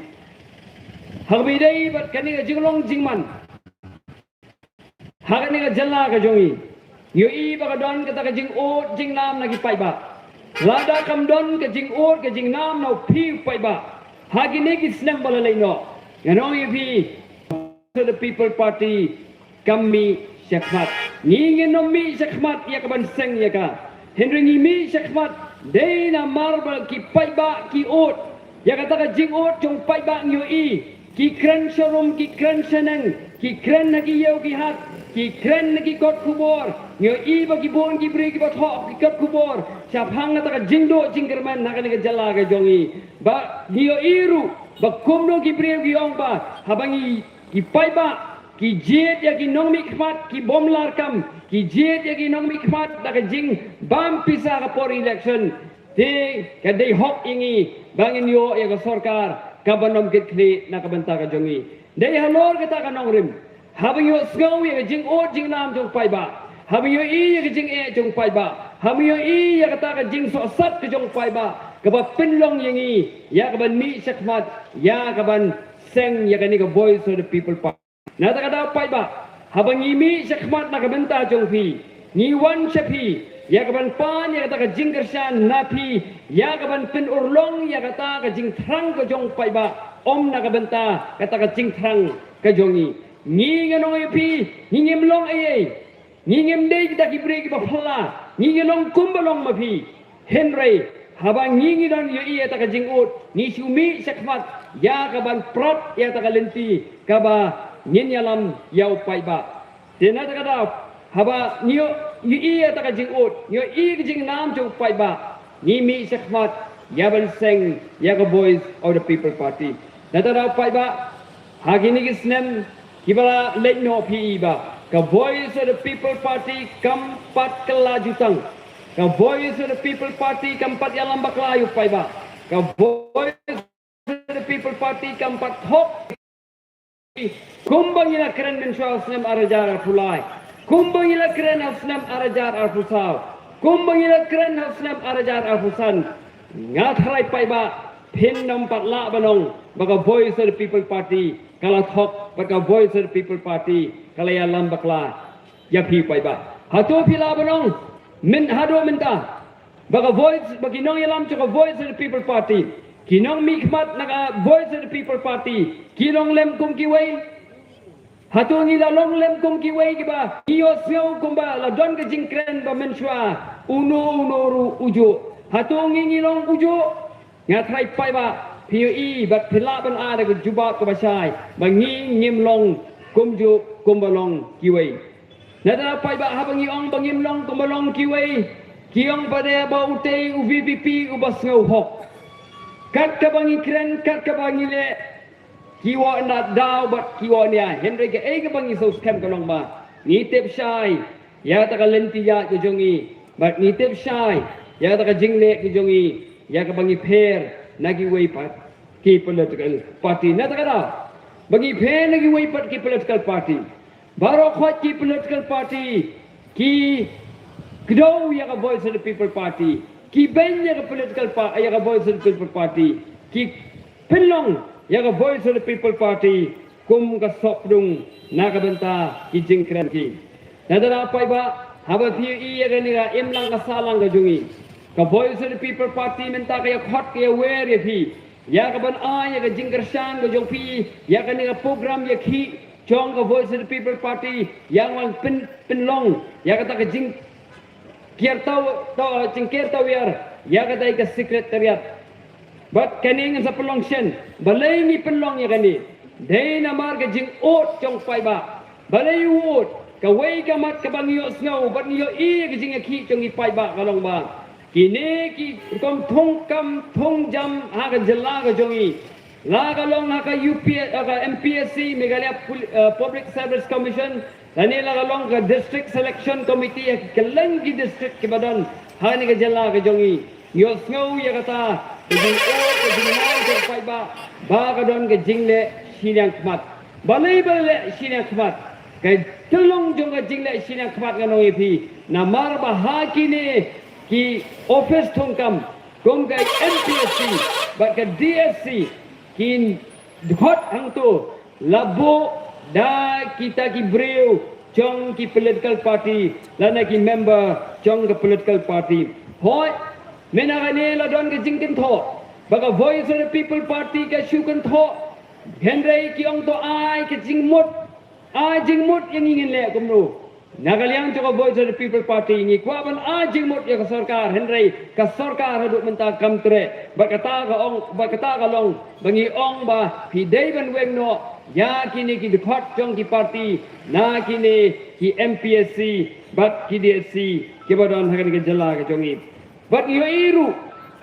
habi dei bat kani ka jinglong jingman hakani ka jala ka jongi yo i ba ka don ka ta ka jing o jing nam na ki paiba Lada kamdon ke jing or ke jing nam no pi paiba hagi ne ki snam bala leino yanong pi to the people party kammi shakmat ni no mi shakmat ya kaban seng ya ka henry ni mi shakmat deina marbal ki paiba ki ot ya kata ka jing ot jong paiba nyu i ki kren sharum ki kren seneng ki kren na ki yau ki hat ki kren na ki kot kubor nyu i ba ki bon ki bri ki ba tho ki kot kubor siap hang na taka jingdo jingkerman nak ni jala ke jongi ba dio iru ba kumno ki bri ki ong ba habangi ki paiba ki jet ya ki nong mi khmat ki bom larkam ki jet ya ki nong mi khmat taka jing bam pisa ka por election de ka dei hok ingi bangin yo ya ka sarkar ka banom kit khli na ka banta ka jongi dei halor ka ta ka nong rim habang yo sgau ya jing o jing nam jong paiba habang yo i ya jing e jong paiba habang yo i ya kata ka jing so sat ka jong paiba ka ba pinlong yangi ya ka ban mi sakmat ya ka ban seng ya ka ni ka voice of the people pa na ta ka da paiba habang i mi sakmat na ka banta jong pi ni wan chapi ya ka ban pan ya kata ka jing kersan na pi ya ka ban pin urlong ya kata ka jing thrang ka jong paiba om na ka banta kata ka jing thrang ka jongi ni nganong pi ni ngimlong ai ni ngem dei kita ki bre ki ba phla ni ngelong kumbalong ma pi henry habang ni don yo iya ta ka jing ut ni sumi sakmat ya ka ban prot ya ta ka lenti ka ba nin yalam yau pai ba tena ta ka da haba ni yo iya ta ka jing ut yo i ki jing nam chu pai ba ni mi sakmat ya ban seng ya ka voice of the people party na ta da pai ba hagini ki snem kibala let no pi ba ka voice of the people party kampat kelajutang ka voice of the people party kampat yalam baklayu paiba ka voice of the people party kampat hok kumbang ila keren mensual snem arajar fulai kumbang ila keren snem arajar arfusau kumbang ila keren snem arajar arfusan ngatrai paiba pin nampat la banong baka voice of the people party kala thok baka voice of the people party kala ya lambakla ya pi paiba hatu pila banong min hado minta baka voice bagi nong yalam chaka voice of the people party kinong mikmat naga voice of the people party kinong lem kum kiwei hatu ngila long lem kum kiwei kiba iyo siau kumba la don ke jingkren ba menshwa uno ru uju hatu ngilong uju ngatrai paiba PUE bat pila ban ada ke jubab ke basai bangi ngim long kumju kumbalong kiwei nada pai ba habangi ong bangim long kumbalong kiwei kiong pada ba ute UVPP ubas ngau hok kat ka bangi kren kat ka bangi le kiwa na daw bat kiwa nia henry ke ai ka bangi so scam ka long ba ni tep sai ya ta ka lenti ya ke jongi bat ni tep sai ya ta ka jingle ke jongi ya ka bangi pher nagi way pat ki political party na takada bagi phe nagi way pat ki political party baro khot ki political party ki kdo ya ka voice of the people party ki ben ya ka political party ya ka voice of the people party ki penlong ya ka voice of the people party kum ka sopdung na ka benta ki jingkren ki nadara pai ba haba PUE ya ka ni ga emlang ka salang ka jungi ka voice of the people party menta kaya khot kaya wer ya phi ya ka ban a ya ka jingkar sang ka jong phi ya ka ni ka program ya khi chong ka voice of the people party yang wang pin long ya ka ta ka jing kier tau jingker tau yer ya kata ke sekretariat. But kaning sa pelong sien, balay ni pelong ya kani. Day na mar ka jing ot chong pai ba. Balay ot, ka way ka mat ka bangyo snow, but niyo ka jing ki chong i pai ba kalong ba. Kini ki kom thong kam thong jam ha ka jala ka jongi. La ka long ha ka MPSC Meghalaya Public Service Commission, ani la ka long ka District Selection Committee ka lang ki district ki badan ha ni ka jala ka jongi. Yo snow ya kata jing ot ka jing na chong pai ba. Ba ka don ka jing le sinyang kmat. Balay balay sinyang kmat. Kay tulong jong ka jing le sinyang kmat nganong ipi. Na mar ba ha kini ki office thongkam kom kay MPSC ba ka DSC kin hot hang tu labo da kita ki breu chong ki political party lana ki member chong ka political party hoi menagani la don ka jingkin tho baga voice of the people party ka shukan tho henry ki ong to ai ka jingmut yang ingin le kumru Nagaliang juga voice of the people party ini kuaban ajing mut ya ka sarkar henry ka sarkar haduk menta kamtre bakata ka long bangi ong ba hidai ban weng no ya kini ki dekat jong ki party na kini ki MPSC bat ki DSC ki badon hagan ke jala ke jongi bat yo iru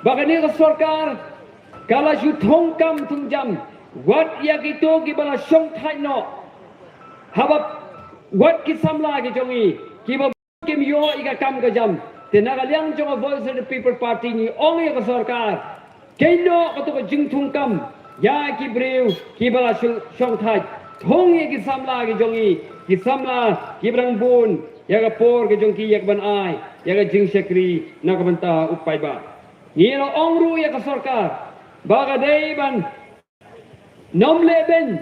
bagani ka sarkar kala ju thongkam tungjam wat ya gitu ki bala song thai no habab Wat ki samla ki jongi ki ba kim yo ika kam ka jam te nagaliang jong voice of the people party ni ong ya ka sarkar kendo ka to ka jing thung kam ya ki breu ki bala shong thai thong ye ki samla ki jongi ki samla ki brang bun ya ka por ki jong ki yak ban ai ya ka jing sekri na ka banta upai ba ni lo ong ru ya ka sarkar ba ka dei ban nom leben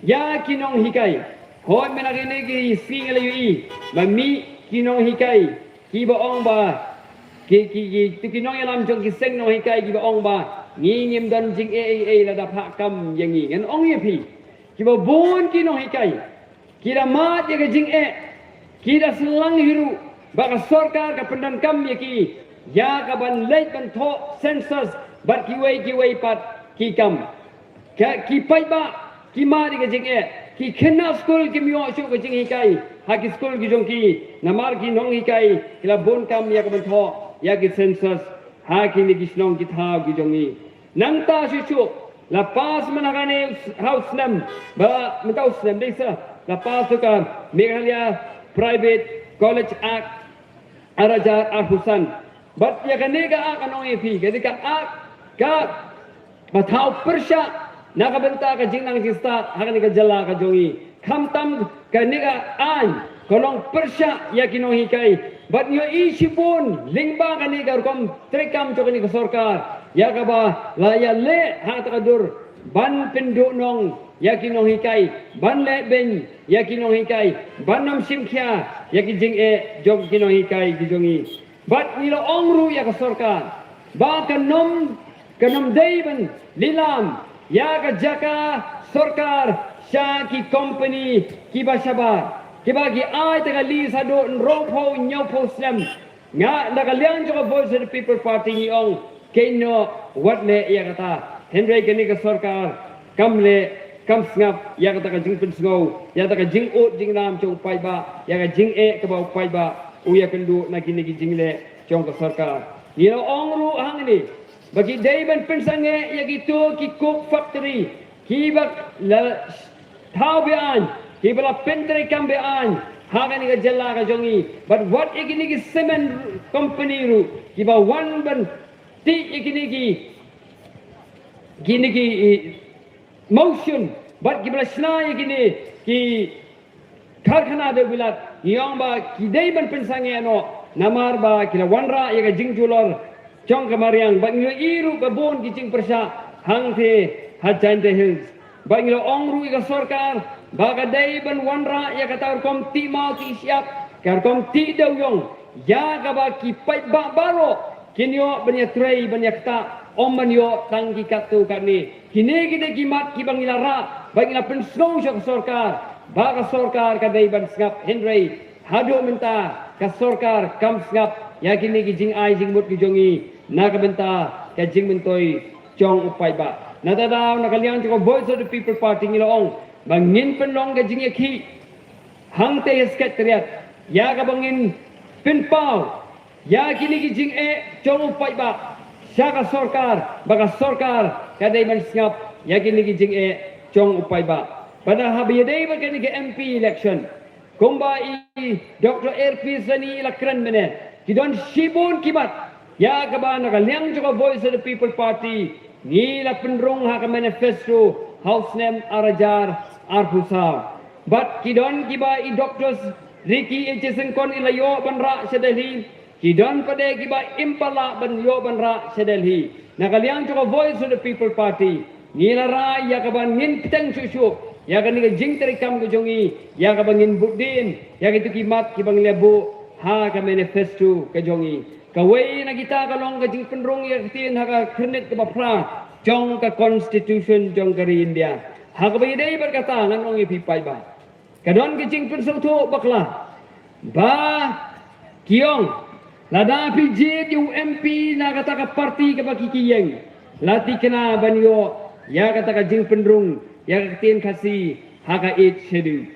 ya ki nong hikai Hoi menagini ki singal yui mami kinong hikai ki ba ong ba ki kinong yalam jong ki seng no hikai ki ba ong ba ngim dan jing la da pha kam yang ni ngan ong ye pi ki ba bon kinong hikai ki da mat ye jing ki da selang hiru ba ka sarkar ka pendan kam ye ki ya ka ban leit ban tho census bat ki wei pat ki kam ki pai ba ki ma di ka jing ki kena school ki myo shu ka jing hikai ha ki school ki jong ki namar ki nong hikai kila bon kam ya ka ban tho ya ki census ha ki ni ki snong ki tha ki jong ni nang ta shu chu la pas managane house nam ba mentau nam desa la pas ka Meghalaya Private College Act arajar Husan bat ya ka ne ga anong epi ka ka mathau persya nakabenta ka jingnang sista hakan ka jala ka jongi khamtam ka niga an kolong persya ya kinong hikai bat yo isipun lingba ka niga kom trekam chokani ka sarkar ya ka ba la ya le ha ta dur ban pindu nong ya kinong hikai ban le ben ya kinong hikai ban nam simkhya ya ki jing jog kinong hikai ki jongi bat nilo ongru ya ka sarkar ba ka nom dei ban lilam ya ka jaka sarkar sha ki company ki ba shabar ki ba ki ai ta li sa do ropo nyopo slam nga na ka liang jo voice of the people party ni ong keno what le ya kata henry kani ka sarkar kam snap ya kata ka jing pensgo ya ta ka jing ot jing nam chong pai ba ya ka jing ka ba pai ba u ya kendu na kini ki jing le chong ka sarkar ni ong ru hang ni bagi daiban pensange ya gitu ki cook factory ki bak la thau bean ki bala pentre kam bean haga ni ga jalla ga jongi but what igini ki cement company ru ki ba one ban ti igini ki gini ki motion but ki bala sna igini ki karkhana de bilat yong ba ki daiban pensange no namar ba ki la wanra ya ga jingjulor Chong kamariang bangyo iru babon kicing persya hang the hajan the hills bangyo ongru ika sarkar baga dai ban wanra ya kata kom ti mau ki siap kar kom ti dau yong ya ka ba ki pai ba baro kinyo banya trei banya kata om banyo tang ki katu kani kini kita kimat ki bangilara bangila pensong sya sarkar baga sarkar ka dai ban skap henry hado minta ka sarkar kam skap ya kini ki jing ai jing mut ki jongi nakabenta ka jing mentoi chong upai ba natadaw nakaliang ko voice of the people party ngilaong bangin penlong ka jing yakhi hangte secretariat ya ka bangin pinpau ya kini ki jing chong upai ba syaka sorkar baka sorkar kadai man singap ya kini ki jing chong upai ba pada habiyadai ba kini ki MP election kumba i Dr. RP Sani ilakran mene kidon shibun kibat ya kaba nakaliang ko voice of the people party ngila penrong ha ka manifesto house name arajar arpusaw but kidon kiba i doctors Ricky Echeson kon ilayo banra sa Delhi kidon pade kiba impala banyo banra sa Delhi nakaliang ko voice of the people party ngila ra ya kaban ngin kitang susu ya kan ni jing terikam ko jongi ya ka bangin budin ya gitu kimat kibang lebu ha ka manifesto ka jongi kawai na kita kalong ka jing penrong ya kitin ha ka kernet ka bapra jong ka constitution jong ka India ha ka bayday berkata nganong ipipai ba kadon ka jing pensauto bakla ba kiong lada pijit yu MP na kata ka parti ka bakikiyeng lati kena banyo ya kata ka jing penrong ya katin kasi haka it shedu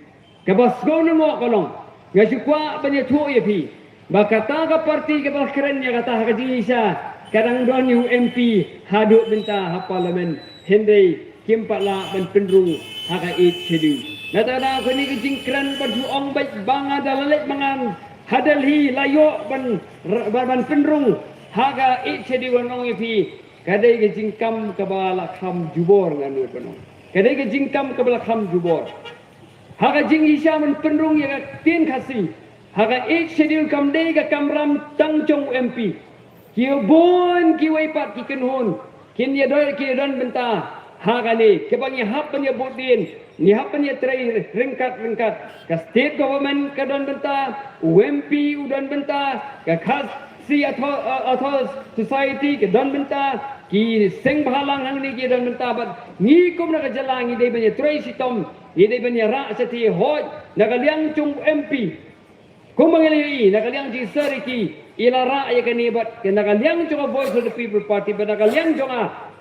kabas go mo kolong nga sukwa banya tu ya pi bakata ka parti ka bakren ya kata haka jisa kadang don yu MP hadu benta ha parlimen hindi kimpala ban pendrung haka it shedu natada ko ni jingkran baju ong baik banga dalalet mangan hadalhi layo ban pendrung haka it shedu wanong ya pi kadai ke jingkam kabala kham jubor nganu banong kadai ke jingkam ke belakang jubor haka jing isya men penrung ya tin khasi haka ek schedule kam dei ka kamram tangchong MP kiyo bon ki wai pat ki kenhon kin ya doi ki don benta haka ni ke bangi hap ban ya bodin ni hap ban ya trai ringkat ka state government ka don benta UMP udon benta ka khas si atau society ke don benta ki seng bhalang hang ni ki don benta bat ni kum na kajalang ide banya trai sitom ide banya ra sati hoj nakaliang chung MP kum mangali nakaliang ji sariki ila ra ya kani bat nakaliang chung voice of the people party bat nakaliang chung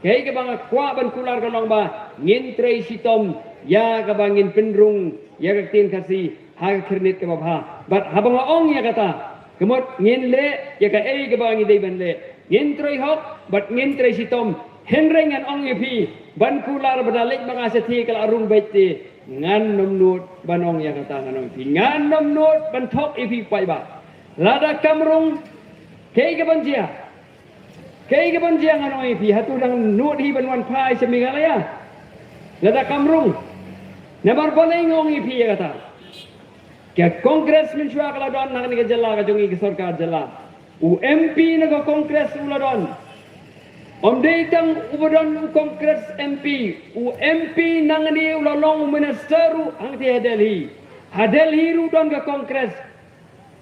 kay ka bang kwa ban kular kalong ba ngin trai sitom ya ka bangin penrung ya ka tin kasi ha kernit ka babha bat habang ong ya kata kemot ngin le ya ka ka bang ide ban le ngin trai hok bat ngin trai sitom henrengan ong ipi ban kular badalik mga sati kala arung baiti ngan nomnut banong ya kata nganong ipi ngan nomnut ban thok ipi pai ba lada kamrung kay ka banjia nganong ipi hatudang nut hi ban wan pai sa Meghalaya lada kamrung nabar baleng ong ipi ya kata kaya kongres mensua kala don nang ni jala ka jongi ke sarkar jala UMP naga kongres uladon Omdetang ubadon kongres MP UMP nangani ulalong ministeru hang ti Delhi ru don ga kongres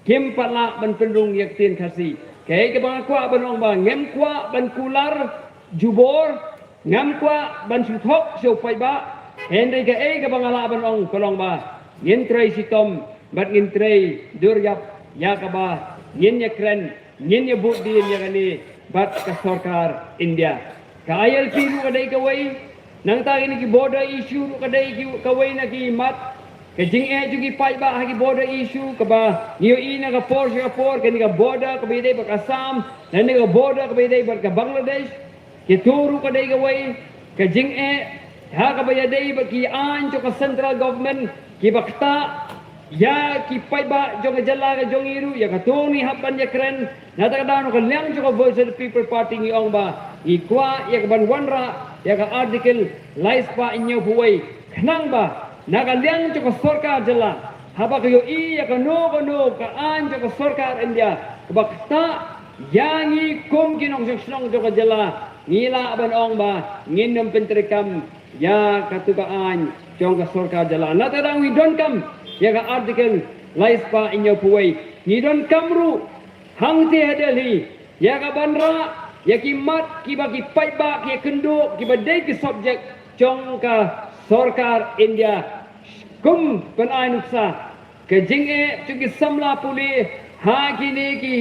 kim pala ban pendung yaktin khasi kay ke bang kwa banong ba ngem kwa ban kular jubor ngam kwa ban suthok so pai ba henry ga ke bang ala banong kolong ba ngin trai sitom bat ngin trai duryap ya ka ba ngin ya kren ngin ya budin ya kani bat ka sarkar India ka ILP ru kadai kawai nang ta ni ki border issue ru kadai ki kawai na ki mat ka jing jugi pai ba ha ki border issue ka ba niyo ina ka force ka ni ka border ka bidai ba Assam na ni ka border ka bidai ba ka Bangladesh ki turu kadai kawai ka jing ha ka ba yadai ba ki an ka central government ki bakta ya ki pai ba jong jala ka jong iru ya ka toni hapan ya kren na ta da no ka liang jo ka voice of the people party ngi ong ba i kwa ya ka ban wanra ya ka article lais pa inyo buai khnang ba na ka liang jo ka sarkar jala haba ka yo i ya ka no ka an jo ka sarkar India ba ta yangi kum kinong jong jo ka jala ngila ban ong ba nginom pentrikam ya katukaan jong ka sarkar jala na ta dang we don't come ya ka article lais pa inyo puai ni don kamru hang te Delhi ya ka banra ya ki mat ki ba ki pai ba ki kendo ki ba dei ki subject chong ka sarkar India kum panai nuksa ke jinge chuki samla puli ha ki ne ki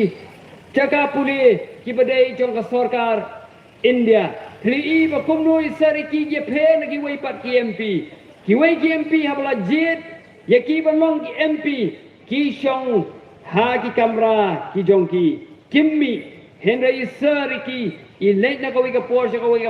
Jaga pulih kibadai jong ka sarkar India. Hli ba kumno isari ki je phe na ki wai pat ki MP. Ki wai ki MP habla jit ya ki banong ki MP ki shong ha ki kamra ki jong ki kimmi henra isari ki elect na kawai ka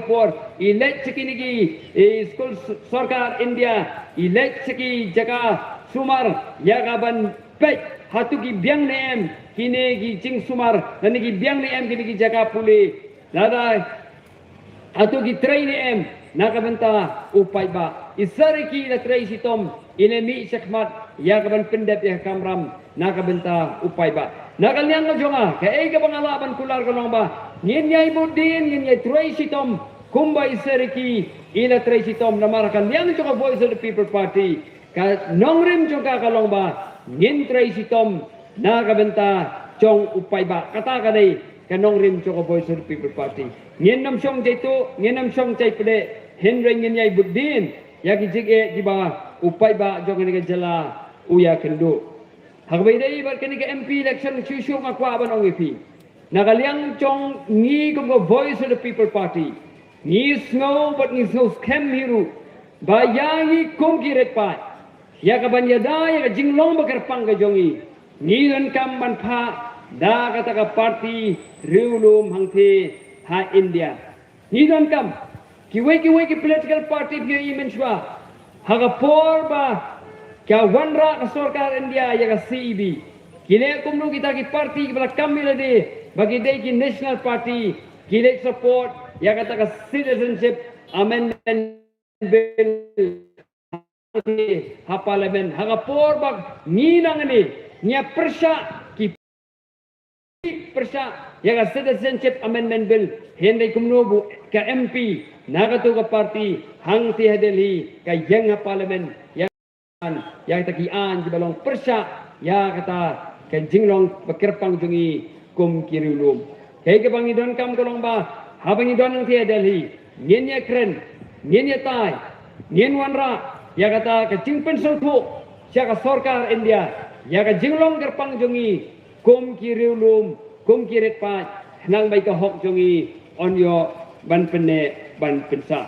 por elect chiki ki school sarkar India elect chiki jaga sumar ya ka ban pet hatu ki biang ne em kini ki jing sumar dan ki biang ne em kini ki jaga pulih lada hatu ki train ne em nakabenta upay ba isari ki na tray sitom inemi sakmat ya kaban pendep ya kamram nakabenta upay ba nakaliang na jonga kay ka pangalaban kular ko lang ba ngin yay budin ngin yay tray sitom kumba isari ki ina tray sitom na marakan liang ka Voice of the People Party ka nongrim jonga ka lang ba ngin tray sitom nakabenta chong upay ba kata ka day kanong rim cho Voice of the People Party ngin nam song jay to ngin nam song jay pede henry ngin yay budin ya ki jige di ba upay ba jong ni jala uya kendo hagbay day ba kani ka MP election chuchu ngakwa ban ong EP nakaliang chong ni ko Voice of the People Party ni snow but ni snow scam hiru ba yangi kum kiret pa ya ka banyada ya ka jinglong bakar pang ka jongi ni ran kam ban pha da kata ka party riulum hangte ha India ni ran kam kiwe ki political party bi imen shwa haga por ba kya wanra ka sarkar India ya ka CEB kile kumno kita ki party bala kamila de bagi de ki national party kile support ya kata ka citizenship amendment bill ha parliament haga por ba ni nangani nya persya ki persya ya ka citizenship amendment bill henday kumno bu ka MP nagato ka party hang ti Delhi ka yang ha parliament yang takian di balong persya ya kata kan jinglong bakirpang jungi kum kirilum kay ka bangidon kam kolong ba habang idon ng ti Delhi ngin ya kren ngin ya tai ngin wanra ya kata ka jingpen sulpo siya ka sarkar India ya ka jinglong kerpang jungi kum kirilum kum kirit pa nang bay ka hok jungi onyo ban pene ban pensa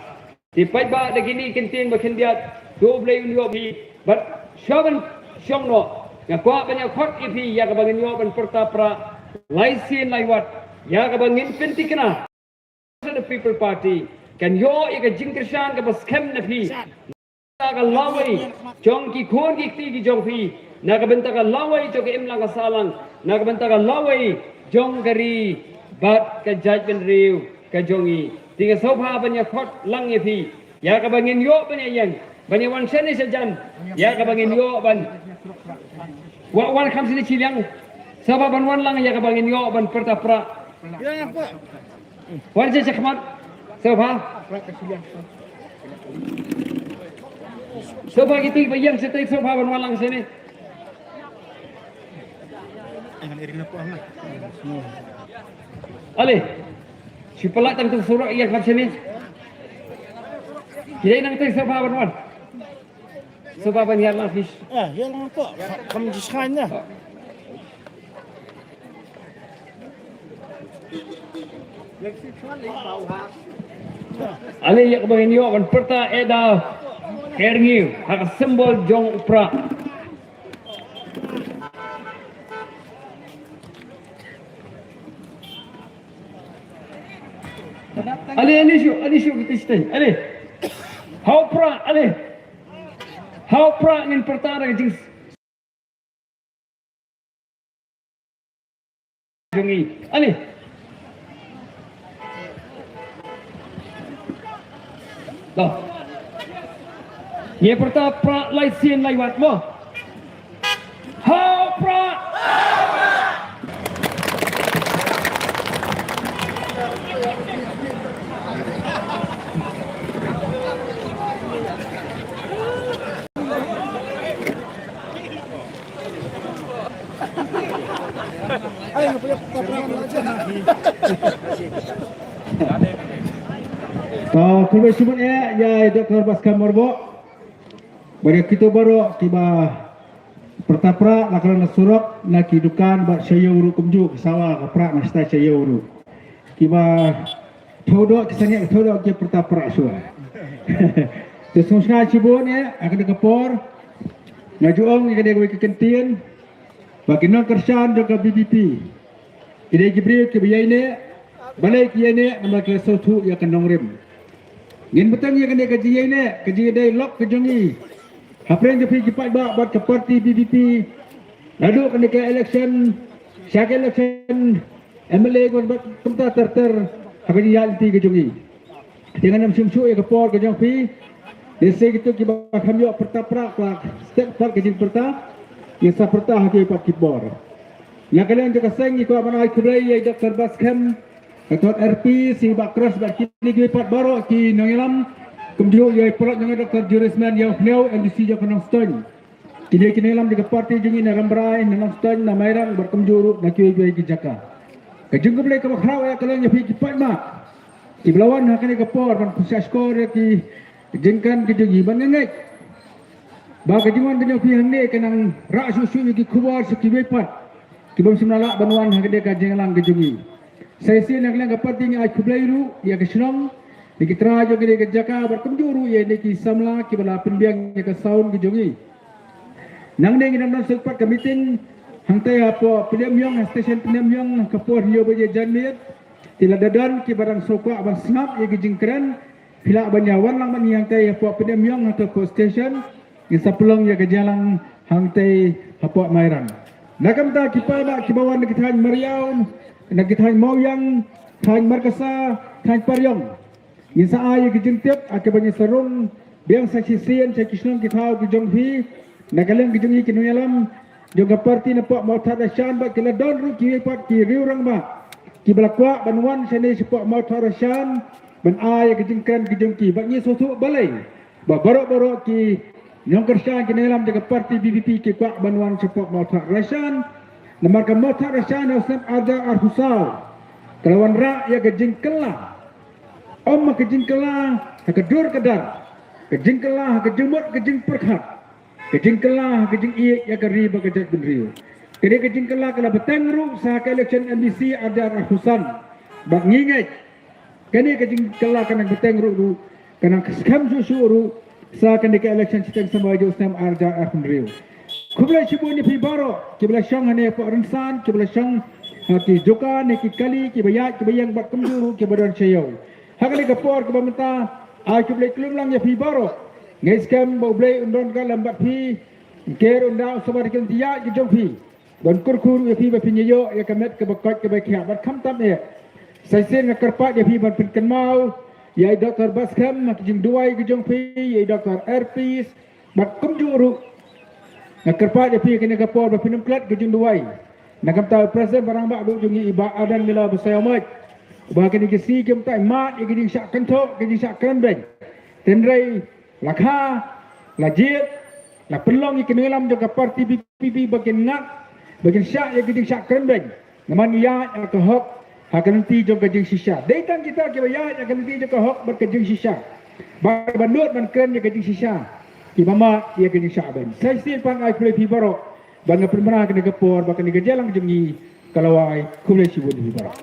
ti pai ba da gini kintin ba kindiat do blay unyo bi but shaban shongno ya kwa banya khot ipi ya ka bangin yo ban pertapra laisin laiwat ya ka bangin pentikna the People Party kan yo ika jingkrishan ka baskem na pi ka laway jong ki khon ki ti ki jong pi na ka benta ka laway jo ka imlang ka salang na ka benta ka laway jong gari bat ka judgment riu ka jongi tiga sobha banya khot lang ipi ya ka bangin yo banya yang bani wan seni sejan ya ka bangin yo ban wan kham sini chiliang saba ban wan lang ya ka bangin yo ban pertapra wan je chakmat saba saba kiti bayang setai saba ban wan lang sini ale si pelak tang tu surat ya kham sini kira nang tai saba ban wan saba ban ya lang fish ya lang po. Kami diskain na. ale ya kabangin yo ban perta eda herngi hak simbol jong upra ale shu kita stay ale how pra ale how pra ngin pertara jing jongi ale dah ye pertara pra lai sin lai wat mo how pra Kalau sebut ya Dr. Baskar Morbo, bagi kita baru tiba Pertapra lakalan surok na kidukan ba sayo uru kumju sawa kapra na sta sayo uru. Kiba todo kisanya todo ke pertapra sua. Terusnya cibun ya akan dikepor. Ngajuong yang dia kekentian bagi non kersan juga BBP. Ini Jibril ke biaya ini balik ke ini nama ke sotu yang akan nongrim. Ngin betul yang dia kaji dia lock ke jongi. Apa yang dia cepat buat ke parti BBP. Lalu kan dia election, siapa election MLA buat tempat terter akan dia anti ke jongi. Dengan nam sumsu yang kepor ke jongi. Desa gitu kita kami pertaprak lah step tak kejin perta yang sa perta haki pat kibor yang kalian juga sengi ko mana kurai ya Dr. Baskem Dr. RP si bakras bak kini gi pat baro ki nangilam kumjo ya perot yang Dr. Jurisman yang new MDC jo kanang stone kini lam di parti jingi na rambrai na stone na mairang berkumjuru na ki gi jaka kejung ko blai ka makhraw ya kalian ya pi pat ma ki belawan hakani kapor ban kusas skor ki jengkan kejugi banengek ba kejuan kenyo pi hang ne kenang ra susu ki kubar seki bepat kibom semnala banwan hagde ka jenglang kejugi saya sin nak lang kapati ni ai kublairu ya kesnong dikitra jo gede ke jaka berkumjuru ye ne ki samla ki bala penbiang ye ka saun kejugi nang ne nginam sepat ka meeting hang te apo piliam station piliam kapor yo beje janmiet tiladadan ki barang sokwa abang snap ye jengkran Pila banyawan lang man yang tay hapo pedemyong atau co station isa pelong ya kejalan hang tay hapo mairang. Nakam ta kipa ba kibawan nakitahan Mariaw, nakitahan Mawyang, tahan Markasa, tahan Paryong. Isa ay gijintip akabanya sarong biang saksisian sa kisnong kitaw kijonghi nagalang kijonghi kinuyalam juga parti na po mautar asyan ba kila don ru kipat ki riurang ba kibalakwa banwan sa ne po mautar asyan ban ay kejengkan kejengki bagi susu balai ba barok ki nyong kersan ki dalam jaga parti BBP ki kwa banwan support motor rasan namar ka motor rasan usap ada arhusal kelawan ra ya kejengkela om kejengkela kedur kedar kejengkela kejumut kejeng perkhat kejengkela kejeng iya ya keri ba kejek benriu kede kejengkela kala betengru sa election NBC ada arhusan bak nginget kini kejing kelak kena beteng ru kena skam susu ru sa kena ke election sistem sama jo sistem arja akhunriu kubla chibu ni pi baro kibla shang hane po rensan kibla shang hati joka ne ki kali ki bayang bak kumjuru ki badan chayau hakali kapor ke bamta ai kibla klum lang ya pi baro ngai skam bo blai undon ka lambat pi ker undau sabar ken dia ki jompi don kurkur ya pi ba pinyo ya kamet ke bakot ke bakya bat kham tam ne saya sen kerpat dia pi ban pinkan mau ya Dr. Baskem nak jing duai ke jong pi ya Dr. Erpis mat kumjuru nak kerpat dia pi kena kapor ba pinam klat ke jing duai nak kamta presiden barang ba bu jungi iba adan mila besayamat ba kena ke si kem tai mat ke jing syak kanto ke jing syak krembeng tenrai lakha lajit la pelong ke nelam jaga parti BPP bagian nak bagian syak ke jing syak krembeng naman ya ke hok akan nanti juga kejeng sisa. Datang kita kebaya akan nanti juga hok berkejeng sisa. Bandut man keren ya kejeng sisa. Ki mama ia kejeng syaban. Saya simpan ai kulai pi barok. Bangga permana kena kepor, bahkan kena jalan jengi kalau ai kulai sibun pi barok.